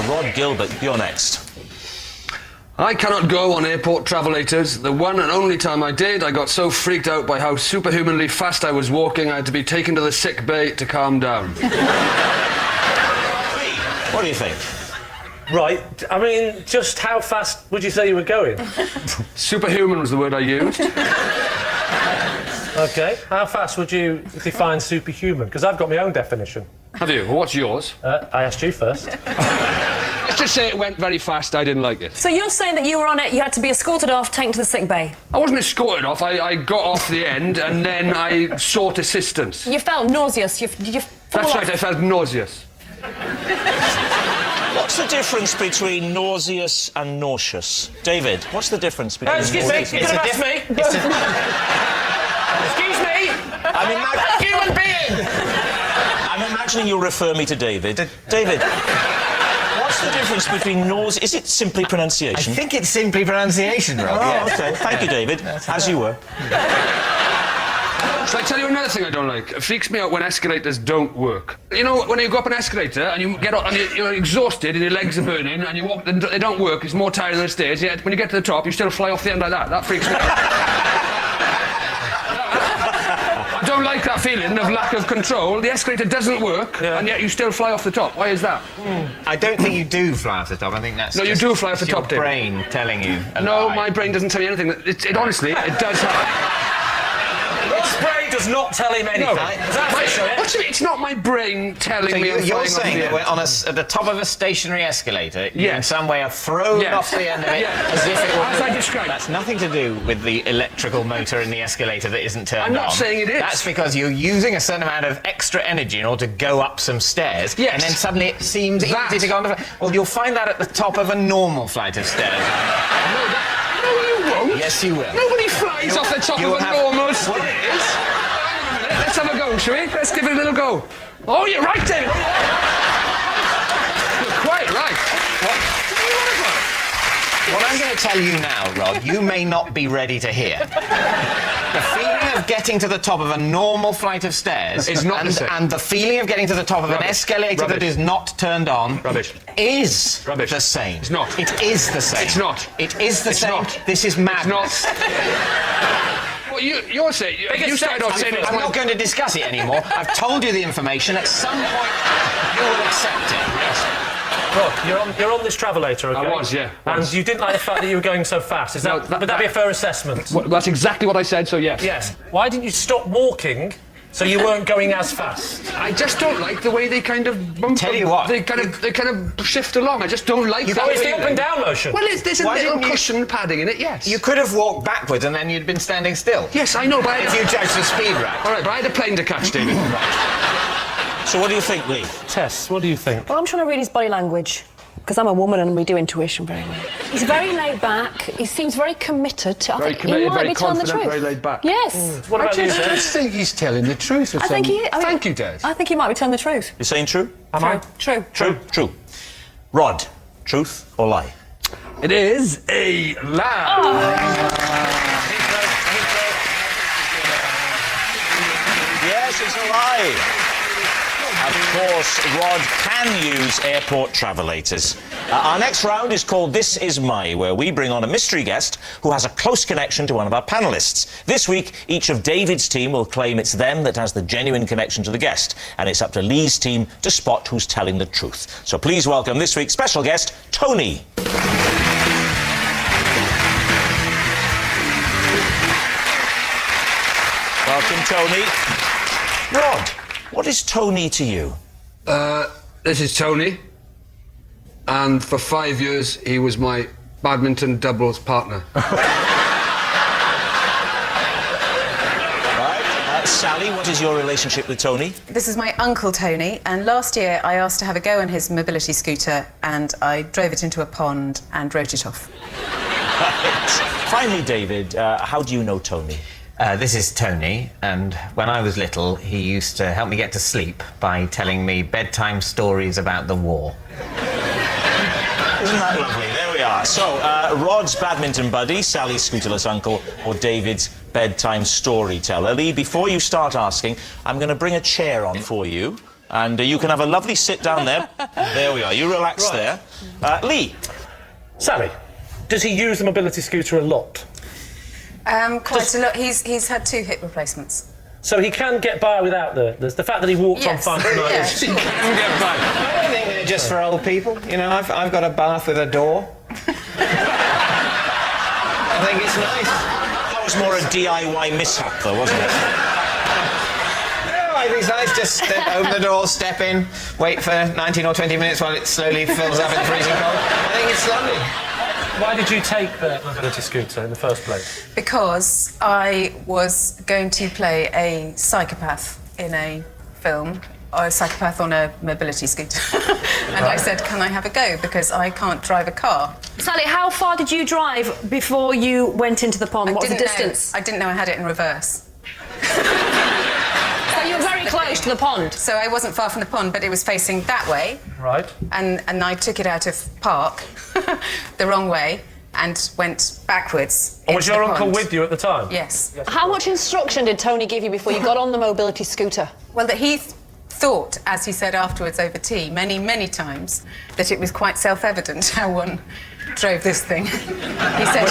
Rhod Gilbert, you're next. I cannot go on airport travelators. The one and only time I did, I got so freaked out by how superhumanly fast I was walking, I had to be taken to the sick bay to calm down. What do you think? Right, I mean, just how fast would you say you were going? Superhuman was the word I used. OK, how fast would you define superhuman? Because I've got my own definition. Have you? Well, what's yours? I asked you first. just say it went very fast. I didn't like it. So you're saying that you were on it, you had to be escorted off, taken to the sick bay? I wasn't escorted off. I got off the end and then I sought assistance. You felt nauseous. Did you fall That's off? right, I felt nauseous. What's the difference between nauseous and nauseous? David, what's the difference between... Excuse me, you could have asked me. Excuse me. I'm a human being. I'm imagining you'll refer me to David. David, what's the difference between nausea... Is it simply pronunciation? I think it's simply pronunciation, Rob. Oh, yes. OK. Thank you, David. As you were. Shall I tell you another thing I don't like? It freaks me out when escalators don't work. You know, when you go up an escalator and you get up and you're exhausted and your legs are burning and you walk and they don't work, it's more tiring than the stairs, yet when you get to the top, you still fly off the end like that. That freaks me out. I don't like that feeling of lack of control. The escalator doesn't work, and yet you still fly off the top. Why is that? I don't think you do fly off the top. I think that's No, you do fly off the top, your David. brain telling you a No, lie. my brain doesn't tell me anything. It honestly, it does happen. His brain does not tell him anything. No. Is that What so? do you mean? It's not my brain telling So me. you're saying that we're on at the top of a stationary escalator, you in some way are thrown off the end of it as if it were... As I described. That's nothing to do with the electrical motor in the escalator that isn't turned on. I'm not saying it is. That's because you're using a certain amount of extra energy in order to go up some stairs, and then suddenly it seems easy to go on the... Well, you'll find that at the top of a normal flight of stairs. No, you won't. Yes, you will. Nobody flies off the top of a normal stairs. Let's have a go, shall we? Let's give it a little go. Oh, you're right, David. You're quite right. What I'm going to tell you now, Rod, you may not be ready to hear. The feeling of getting to the top of a normal flight of stairs is not the same. And the feeling of getting to the top of an escalator that is not turned on is the same. It's not. It is the same. It's not. It is the It's same. not. This is madness. Well, you're saying... You started off saying... I'm not going to discuss it anymore. I've told you the information. At some point, you will accept it. Yes. Look, you're on this travelator, okay? I was, yeah. And you didn't like the fact that you were going so fast. Would that be a fair assessment? Well, that's exactly what I said, so yes. Yes. Why didn't you stop walking so you weren't going as fast? I just don't like the way they kind of bump. Tell you what. They kind of shift along. I just don't like that. Oh, it's the feeling. up and down motion. Well, there's a Why little didn't you- cushion padding in it, yes. You could have walked backwards and then you'd been standing still. Yes, I know, but If you judge the speed right. All right, but I had a plane to catch, David. So what do you think, Lee? Tess, what do you think? Well, I'm trying to read his body language. Because I'm a woman and we do intuition very well. He's very laid back. He seems very committed. I Very think committed, he might very be telling the confident, truth. very laid back. Yes. What about you, I Des? just think he's telling the truth. I think he is. Thank you, Des. I think he might be telling the truth. You're saying true? Am I? True. True. Rod, truth or lie? It is a lie. Yes, it's a lie. Of course, Rod can use airport travelators. Our next round is called This Is My, where we bring on a mystery guest who has a close connection to one of our panellists. This week, each of David's team will claim it's them that has the genuine connection to the guest, and it's up to Lee's team to spot who's telling the truth. So please welcome this week's special guest, Tony. Welcome, Tony. Rod, what is Tony to you? This is Tony. And for 5 years, he was my badminton doubles partner. Sally, what is your relationship with Tony? This is my uncle Tony, and last year I asked to have a go on his mobility scooter and I drove it into a pond and wrote it off. Finally, David, how do you know Tony? This is Tony, and when I was little, he used to help me get to sleep by telling me bedtime stories about the war. Isn't that lovely? There we are. So, Rod's badminton buddy, Sally's scooterless uncle, or David's bedtime storyteller. Lee, before you start asking, I'm going to bring a chair on for you, and you can have a lovely sit down there. There we are. You relax there. Lee. Sally, does he use the mobility scooter a lot? Quite a lot. He's had 2 hip replacements. So he can get by without the fact that he walked Yes. on 5 tonight. Yes. He can get by. I don't think they're just for old people. You know, I've got a bath with a door. I think it's nice. That was more a DIY mishap, though, wasn't it? No, I think it's nice. Just open the door, step in, wait for 19 or 20 minutes while it slowly fills up in freezing cold. I think it's lovely. Why did you take the mobility scooter in the first place? Because I was going to play a psychopath in a film, or a psychopath on a mobility scooter. And I said, can I have a go? Because I can't drive a car. Sally, how far did you drive before you went into the pond? What was the distance? I didn't know I had it in reverse. So you were very close to the pond? So I wasn't far from the pond, but it was facing that way. Right. And I took it out of park the wrong way and went backwards. And was your uncle with you at the time? Yes. How much instruction did Tony give you before you got on the mobility scooter? Well, that he thought, as he said afterwards over tea, many, many times, that it was quite self-evident how one drove this thing. He said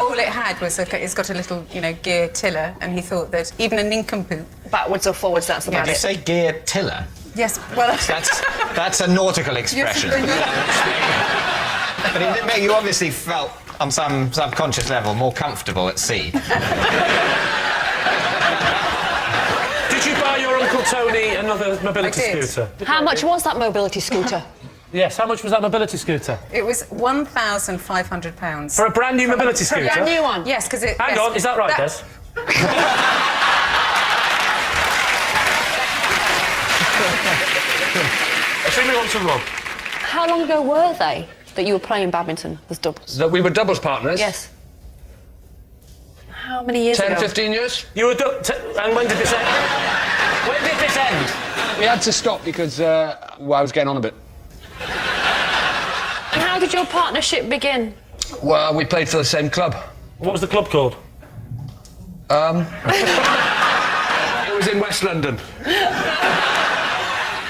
all it had was it's got a little, gear tiller, and he thought that even a nincompoop... Backwards or forwards, that's about Did you say gear tiller? Yes, well... That's a nautical expression. But it did make you obviously felt, on some subconscious level, more comfortable at sea. Did you buy your Uncle Tony another mobility scooter? How much was that mobility scooter? Yes, how much was that mobility scooter? It was £1,500. For a brand new mobility scooter? For a brand new one? Yes, because it... Hang on, is that right, Des? Let's move on to Rob. How long ago were they that you were playing badminton as doubles? That we were doubles partners? Yes. How many years 10, ago? 15 years. You were... and when did this end? When did this end? We had to stop because I was getting on a bit. And how did your partnership begin? Well, we played for the same club. What was the club called? It was in West London.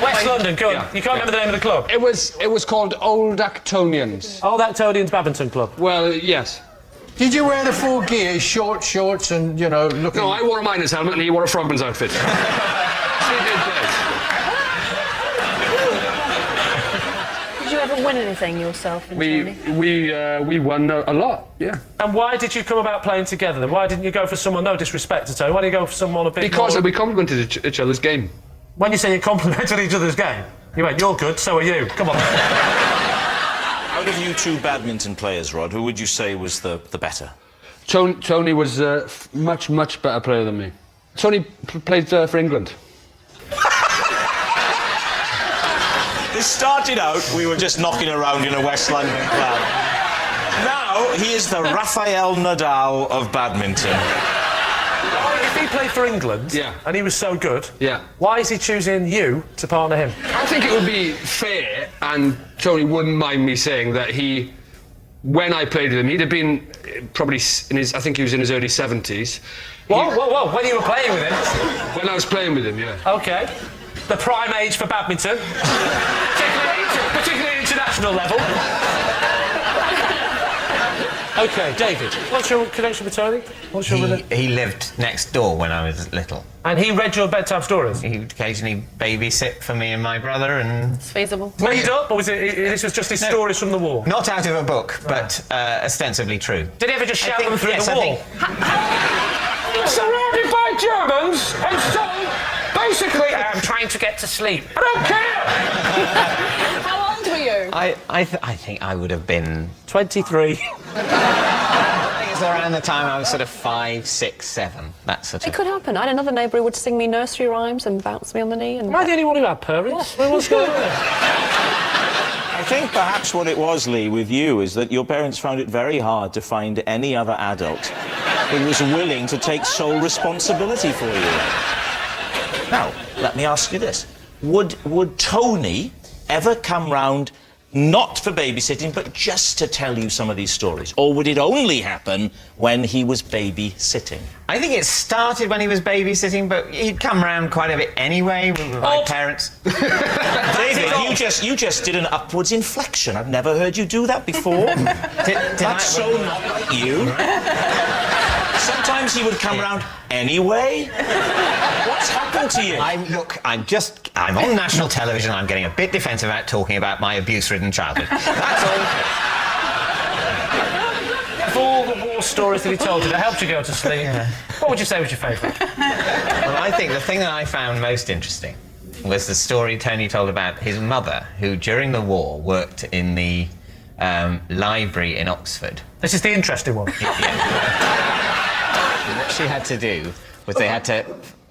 West London, go on. Yeah, You can't remember the name of the club? It was called Old Actonians. Old Actonians Badminton Club? Well, yes. Did you wear the full gear, short shorts and, looking... No, I wore a miner's helmet and he wore a frogman's outfit. Did you ever win anything yourself? We won a lot, yeah. And why did you come about playing together then? Why didn't you go for someone, no disrespect to Tony, why did you go for someone a bit Because more... we complimented each other's game. When you say you complimented each other's game, you went, you're good, so are you. Come on. Out of you two badminton players, Rhod, who would you say was the better? Tony was a much, much better player than me. Tony played for England. This started out, we were just knocking around in a West London club. Now, he is the Rafael Nadal of badminton. If he played for England, and he was so good, why is he choosing you to partner him? I think it would be fair, and Tony wouldn't mind me saying that when I played with him, he'd have been probably I think he was in his early 70s. Whoa, when you were playing with him? When I was playing with him, yeah. OK. The prime age for badminton, particularly international level. OK, David, what's your connection with Tony? He lived next door when I was little. And he read your bedtime stories? He would occasionally babysit for me and my brother, and... It's feasible. Made up, or was this was just his stories from the war? Not out of a book, but ostensibly true. Did he ever just shout them through the wall? Surrounded by Germans, and so basically I'm trying to get to sleep. I don't care! How old were you? I think I would have been... 23. I think it's around the time I was sort of 5, 6, 7, that sort of... It could happen. I had another neighbour who would sing me nursery rhymes and bounce me on the knee. And... Am I the only one who had parents? What's going on? I think perhaps what it was, Lee, with you, is that your parents found it very hard to find any other adult who was willing to take sole responsibility for you. Now, let me ask you this. Would Tony ever come round not for babysitting, but just to tell you some of these stories? Or would it only happen when he was babysitting? I think it started when he was babysitting, but he'd come round quite a bit anyway with my parents. David, you just did an upwards inflection. I've never heard you do that before. That's so not like you. Sometimes he would come round anyway. What's happened to you? I'm on national television. I'm getting a bit defensive about talking about my abuse-ridden childhood. That's all. Before the war stories that he told you that helped you go to sleep. What would you say was your favourite? Well, I think the thing that I found most interesting was the story Tony told about his mother, who during the war worked in the library in Oxford. This is the interesting one. What she had to do was they had to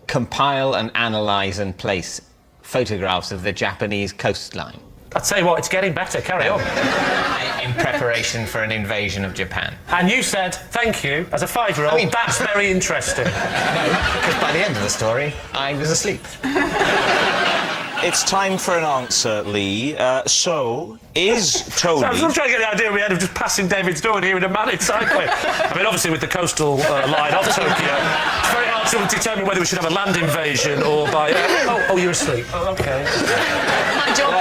compile and analyse and place photographs of the Japanese coastline. I'll tell you what, it's getting better. Carry on. In preparation for an invasion of Japan. And you said, thank you, as a 5-year-old, I mean, that's very interesting. No, because by the end of the story, I was asleep. It's time for an answer, Lee. So, is Tony... I'm trying to get the idea in my head of just passing David's door here in a manic cycling. I mean, obviously, with the coastal line of Tokyo, it's very hard to determine whether we should have a land invasion or by... oh, you're asleep. Oh, OK.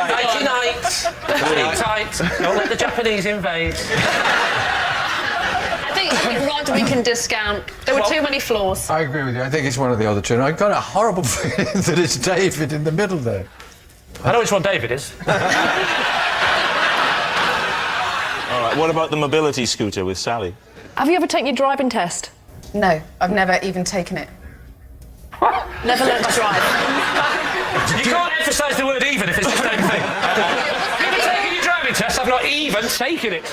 Nighty night. Sleep tight. Don't let the Japanese invade. I think Rhod we can discount. There were too many flaws. I agree with you. I think it's one of the other two. And I've got a horrible feeling that it's David in the middle there. I know which one David is. All right, what about the mobility scooter with Sally? Have you ever taken your driving test? No, I've never even taken it. Never learned to drive. You can't emphasise the word even if it's the same thing. Have you taken your driving test? I've not even taken it.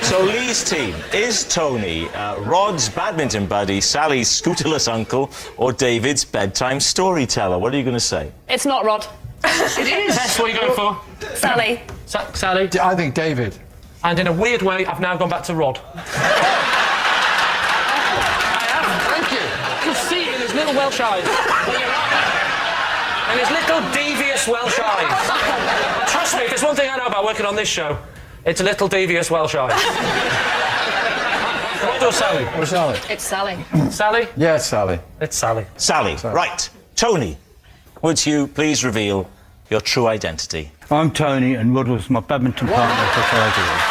So Lee's team, is Tony Rhod's badminton buddy, Sally's scooterless uncle, or David's bedtime storyteller? What are you going to say? It's not Rhod. It is. Tess, what are you going for? Sally. Sally? I think David. And in a weird way, I've now gone back to Rhod. I have. Thank you. You can see it in his little Welsh eyes. And his little devious Welsh eyes. And trust me, if there's one thing I know about working on this show, it's a little devious Welsh eyes. Rhod or Sally? Or Sally? It's Sally. Sally? Yeah, Sally. It's Sally. Sally. Right. Tony, would you please reveal your true identity? I'm Tony, and Rhod was my badminton partner for 5 years.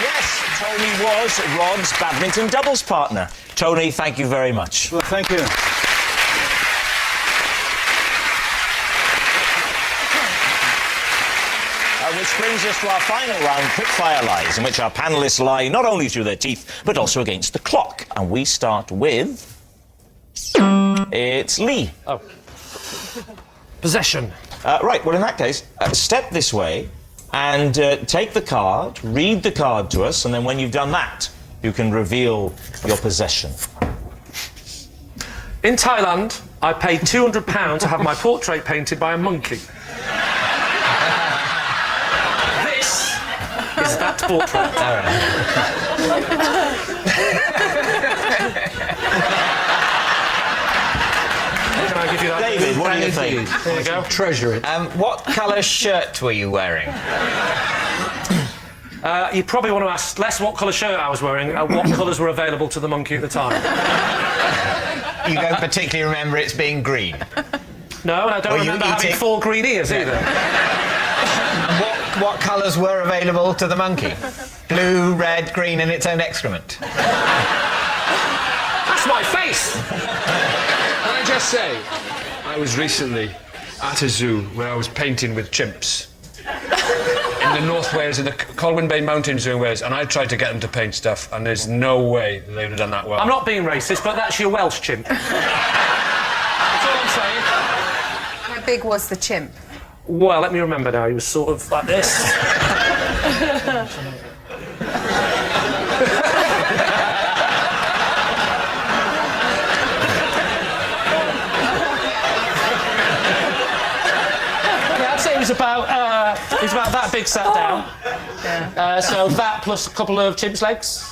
Yes, Tony was Rhod's badminton doubles partner. Tony, thank you very much. Well, thank you. Which brings us to our final round, Quickfire Lies, in which our panellists lie not only through their teeth, but also against the clock. And we start with... It's Lee. Oh. Possession. Right, well, in that case, step this way and take the card, read the card to us, and then when you've done that, you can reveal your possession. In Thailand, I paid £200 to have my portrait painted by a monkey. Is that portrait? Can I give you that? David, what do you think? There you go. Treasure it. What colour shirt were you wearing? You probably want to ask less what colour shirt I was wearing, what colours were available to the monkey at the time. You don't particularly remember it being green? No, and I don't remember having 4 green ears either. What colours were available to the monkey? Blue, red, green, and its own excrement. That's my face! Can I just say, I was recently at a zoo where I was painting with chimps. In the North Wales, in the Colwyn Bay Mountain Zoo in Wales, and I tried to get them to paint stuff, and there's no way they would have done that well. I'm not being racist, but that's your Welsh chimp. That's all I'm saying. How big was the chimp? Well, let me remember now. He was sort of like this. I'd say he was about that big sat down. So that plus a couple of chimp's legs.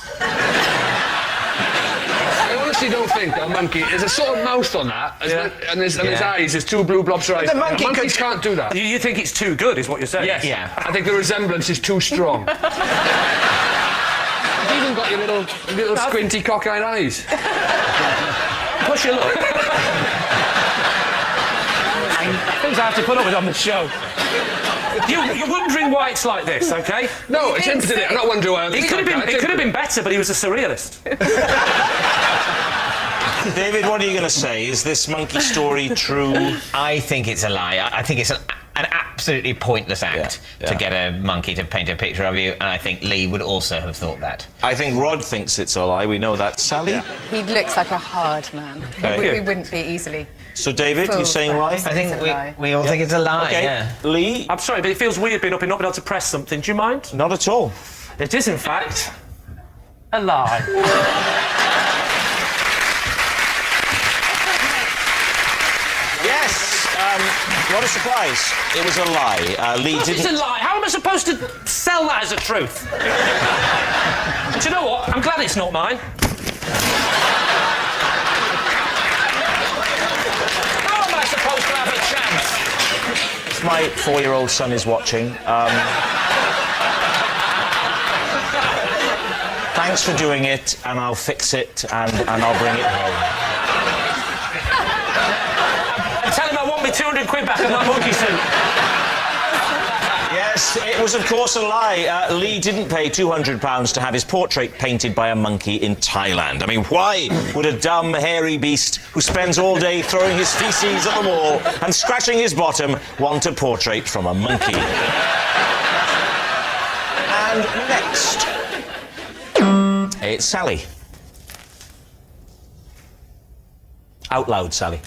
I honestly don't think a monkey... There's a sort of mouth on that, and his eyes, there's 2 blue blobs of eyes. Monkeys can't do that. You think it's too good, is what you're saying? Yes. Yeah. I think the resemblance is too strong. You've even got your little squinty cockeyed eyes. Push your luck. Things I have to put up with on the show. You're wondering why it's like this, OK? No, it's infinite. I'm not wondering why. It could have been better, but he was a surrealist. David, what are you going to say? Is this monkey story true? I think it's a lie. I think it's an absolute absolutely pointless act to get a monkey to paint a picture of you, and I think Lee would also have thought that. I think Rhod thinks it's a lie. We know that. Sally? He looks like a hard man. Okay. We wouldn't be easily. So, David, you're saying lie? I think we all think it's a lie, Okay. yeah. Lee? I'm sorry, but it feels weird being up and not being able to press something. Do you mind? Not at all. It is, in fact, a lie. Yes. What a surprise. It was a lie. Lee didn't... It's a lie. How am I supposed to sell that as a truth? Do you know what? I'm glad it's not mine. How am I supposed to have a chance? My 4-year-old son is watching. Thanks for doing it, and I'll fix it, and I'll bring it home. Tell him I want me 200 quid back on that monkey suit. Yes, it was of course a lie. Lee didn't pay £200 to have his portrait painted by a monkey in Thailand. I mean, why would a dumb, hairy beast who spends all day throwing his feces at the wall and scratching his bottom want a portrait from a monkey? And next, it's Sally. Out loud, Sally.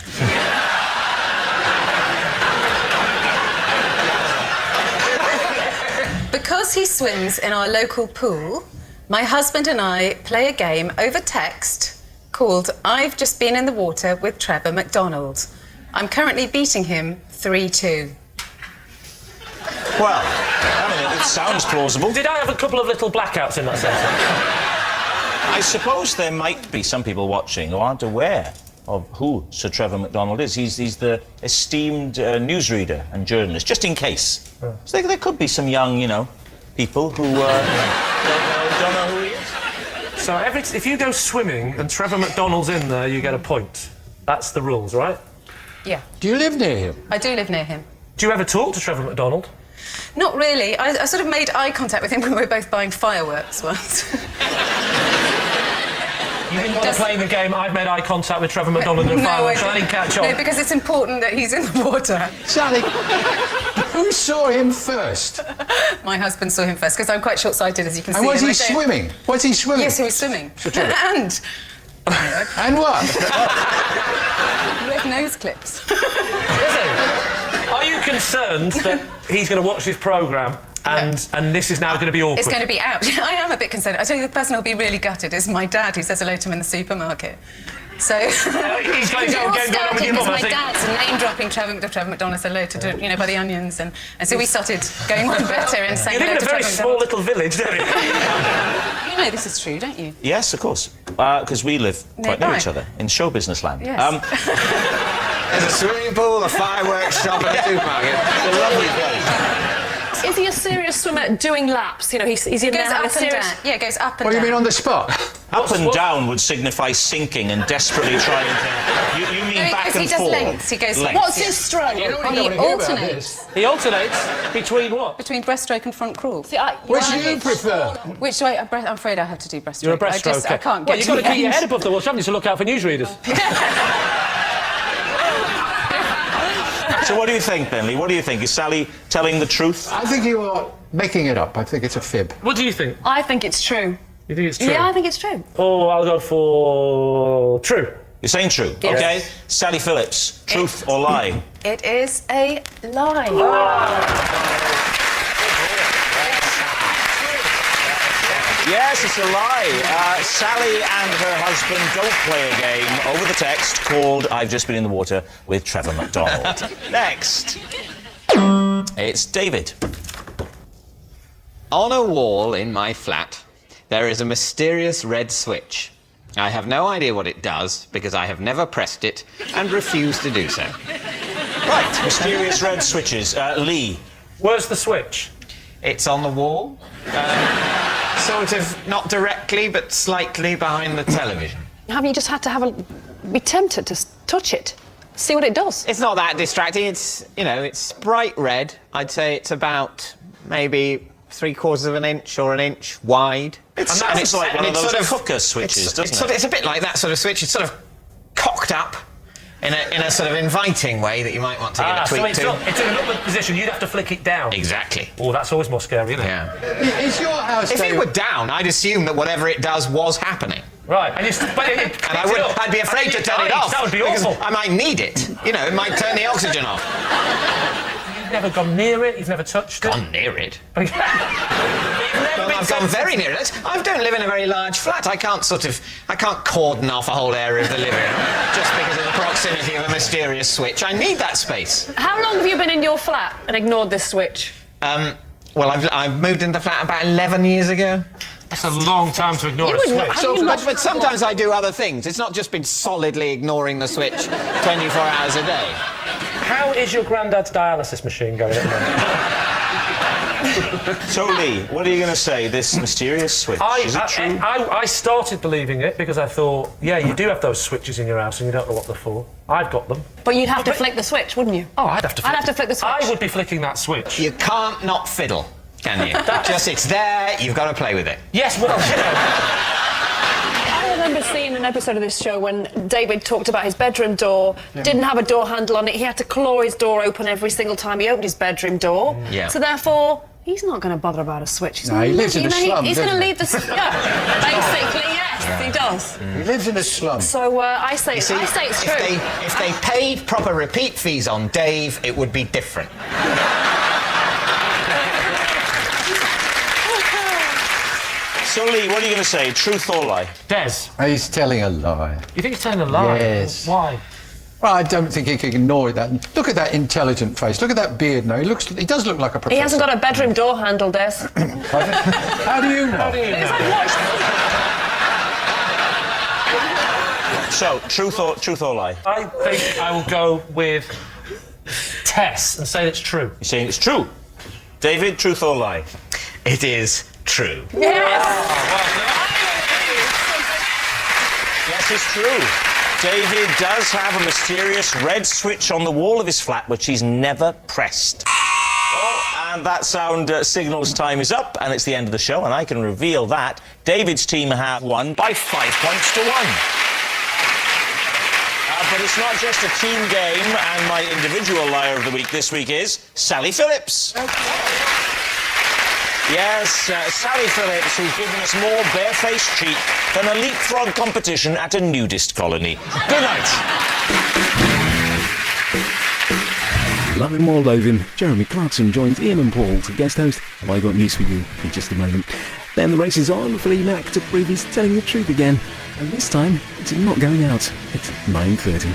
Because he swims in our local pool, my husband and I play a game over text called I've Just Been in the Water with Trevor McDonald. I'm currently beating him 3-2. Well, I mean, it sounds plausible. Did I have a couple of little blackouts in that sense? I suppose there might be some people watching who aren't aware of who Sir Trevor McDonald is. He's the esteemed newsreader and journalist, just in case. So there could be some young, people who don't know who he is. So if you go swimming and Trevor McDonald's in there, you get a point. That's the rules, right? Yeah. Do you live near him? I do live near him. Do you ever talk to Trevor McDonald? Not really. I sort of made eye contact with him when we were both buying fireworks once. You didn't want to play the game, I've made eye contact with Trevor McDonald and fireworks, I didn't catch on. No, because it's important that he's in the water. Sally, who saw him first? My husband saw him first, because I'm quite short-sighted, as you can see. And was he swimming? Was he swimming? Yes, he was swimming. And... And what? With nose clips. Are you concerned that he's going to watch this programme and this is now going to be awkward? It's going to be out. I am a bit concerned. I tell you, the person who'll be really gutted is my dad, who says hello to him in the supermarket. So he's got his own game going on with your mum, I my think. dad's name-dropping Trevor McDonald hello to, by the onions, and so we started going on better and saying You live hello in a to very Trevor small McDonald. little village, don't you? You know this is true, don't you? Yes, of course. Because we live quite near Nearby. each other in show business land. Yes. There's a swimming pool, a fireworks shop, and a supermarket. It's a lovely place. Is he a serious swimmer doing laps? He's in Goes there having up a and serious... down. Yeah, goes up and What do down. you mean on the spot? Up and down would signify sinking and desperately trying to... You mean No, back he and does forth? lengths. He goes Lengths. What's his stroke? He alternates. He alternates between what? Between breaststroke and front crawl. Which do you prefer? Which way? I'm afraid I have to do breaststroke. You're a breaststroker. I can't Well, get you've got to the keep your end. head above the water, haven't you, to look out for newsreaders? So what do you think, then, Lee? What do you think? Is Sally telling the truth? I think you are making it up. I think it's a fib. What do you think? I think it's true. You think it's true? Yeah, I think it's true. Oh, I'll go for true. You're saying true? Yes. OK. Sally Phillips, truth or lie? It is a lie. Yes, it's a lie. Sally and her husband don't play a game over the text called I've Just Been in the Water with Trevor McDonald. Next, it's David. On a wall in my flat, there is a mysterious red switch. I have no idea what it does because I have never pressed it and refuse to do so. Right, mysterious red switches. Lee. Where's the switch? It's on the wall. Sort of, not directly, but slightly behind the television. Haven't you just had to be tempted to touch it? See what it does? It's not that distracting. It's, it's bright red. I'd say it's about maybe 3/4 of an inch or an inch wide. And that's like one of those cooker switches, doesn't it? It's a bit like that sort of switch. It's sort of cocked up. in a sort of inviting way that you might want to give a tweak so to. it's in an upward position. You'd have to flick it down. Exactly. Oh, that's always more scary, isn't it? Yeah. Is your house... If it were down, I'd assume that whatever it does was happening. Right, and I'd be afraid to turn it off. That would be because awful. I might need it. You know, it might turn the oxygen off. You've never gone near it. You've never touched it. Gone near it. Well, I've gone very near it. I don't live in a very large flat. I can't cordon off a whole area of the living room just because of the proximity of a mysterious switch. I need that space. How long have you been in your flat and ignored this switch? Well, I've moved into the flat about 11 years ago. That's a long time to ignore a switch. But sometimes I do other things. It's not just been solidly ignoring the switch 24 hours a day. How is your granddad's dialysis machine going at the moment? So, Lee, what are you going to say? This mysterious switch, is it true? I started believing it because I thought, yeah, you do have those switches in your house and you don't know what they're for. I've got them. But you'd have to flick the switch, wouldn't you? Oh, I'd have to flick the switch. I would be flicking that switch. You can't not fiddle, can you? It's there, you've got to play with it. Yes, well, you know. I remember seeing an episode of this show when David talked about his bedroom door, didn't have a door handle on it. He had to claw his door open every single time he opened his bedroom door. Yeah. So therefore, he's not going to bother about a switch. He's he lives in a slum, He's going to doesn't he? leave the... Yeah, basically, yes, he does. He lives in a slum. So I say it's true. If they paid proper repeat fees on Dave, it would be different. So, Lee, what are you going to say? Truth or lie? Des. He's telling a lie. You think he's telling a lie? Yes. Why? Well, I don't think he can ignore that. Look at that intelligent face. Look at that beard now. He does look like a professor. He hasn't got a bedroom door handle, Des. How do you know? How do you know? So, truth or lie? I think I will go with Tess and say it's true. You're saying it's true? David, truth or lie? It is true. Yes! Yes, it's true. David does have a mysterious red switch on the wall of his flat which he's never pressed. Oh, and that sound signals time is up, and it's the end of the show, and I can reveal that David's team have won by 5 points to 1. But it's not just a team game, and my individual liar of the week this week is Sally Phillips. Yes, Sally Phillips, who's given us more barefaced cheek than a leapfrog competition at a nudist colony. Good night. Loving more loathing, Jeremy Clarkson joins Ian and Paul to guest host Have I Got News For You in just a moment. Then the race is on for Lee Mack to prove he's telling the truth again. And this time, it's not going out. It's 9:30.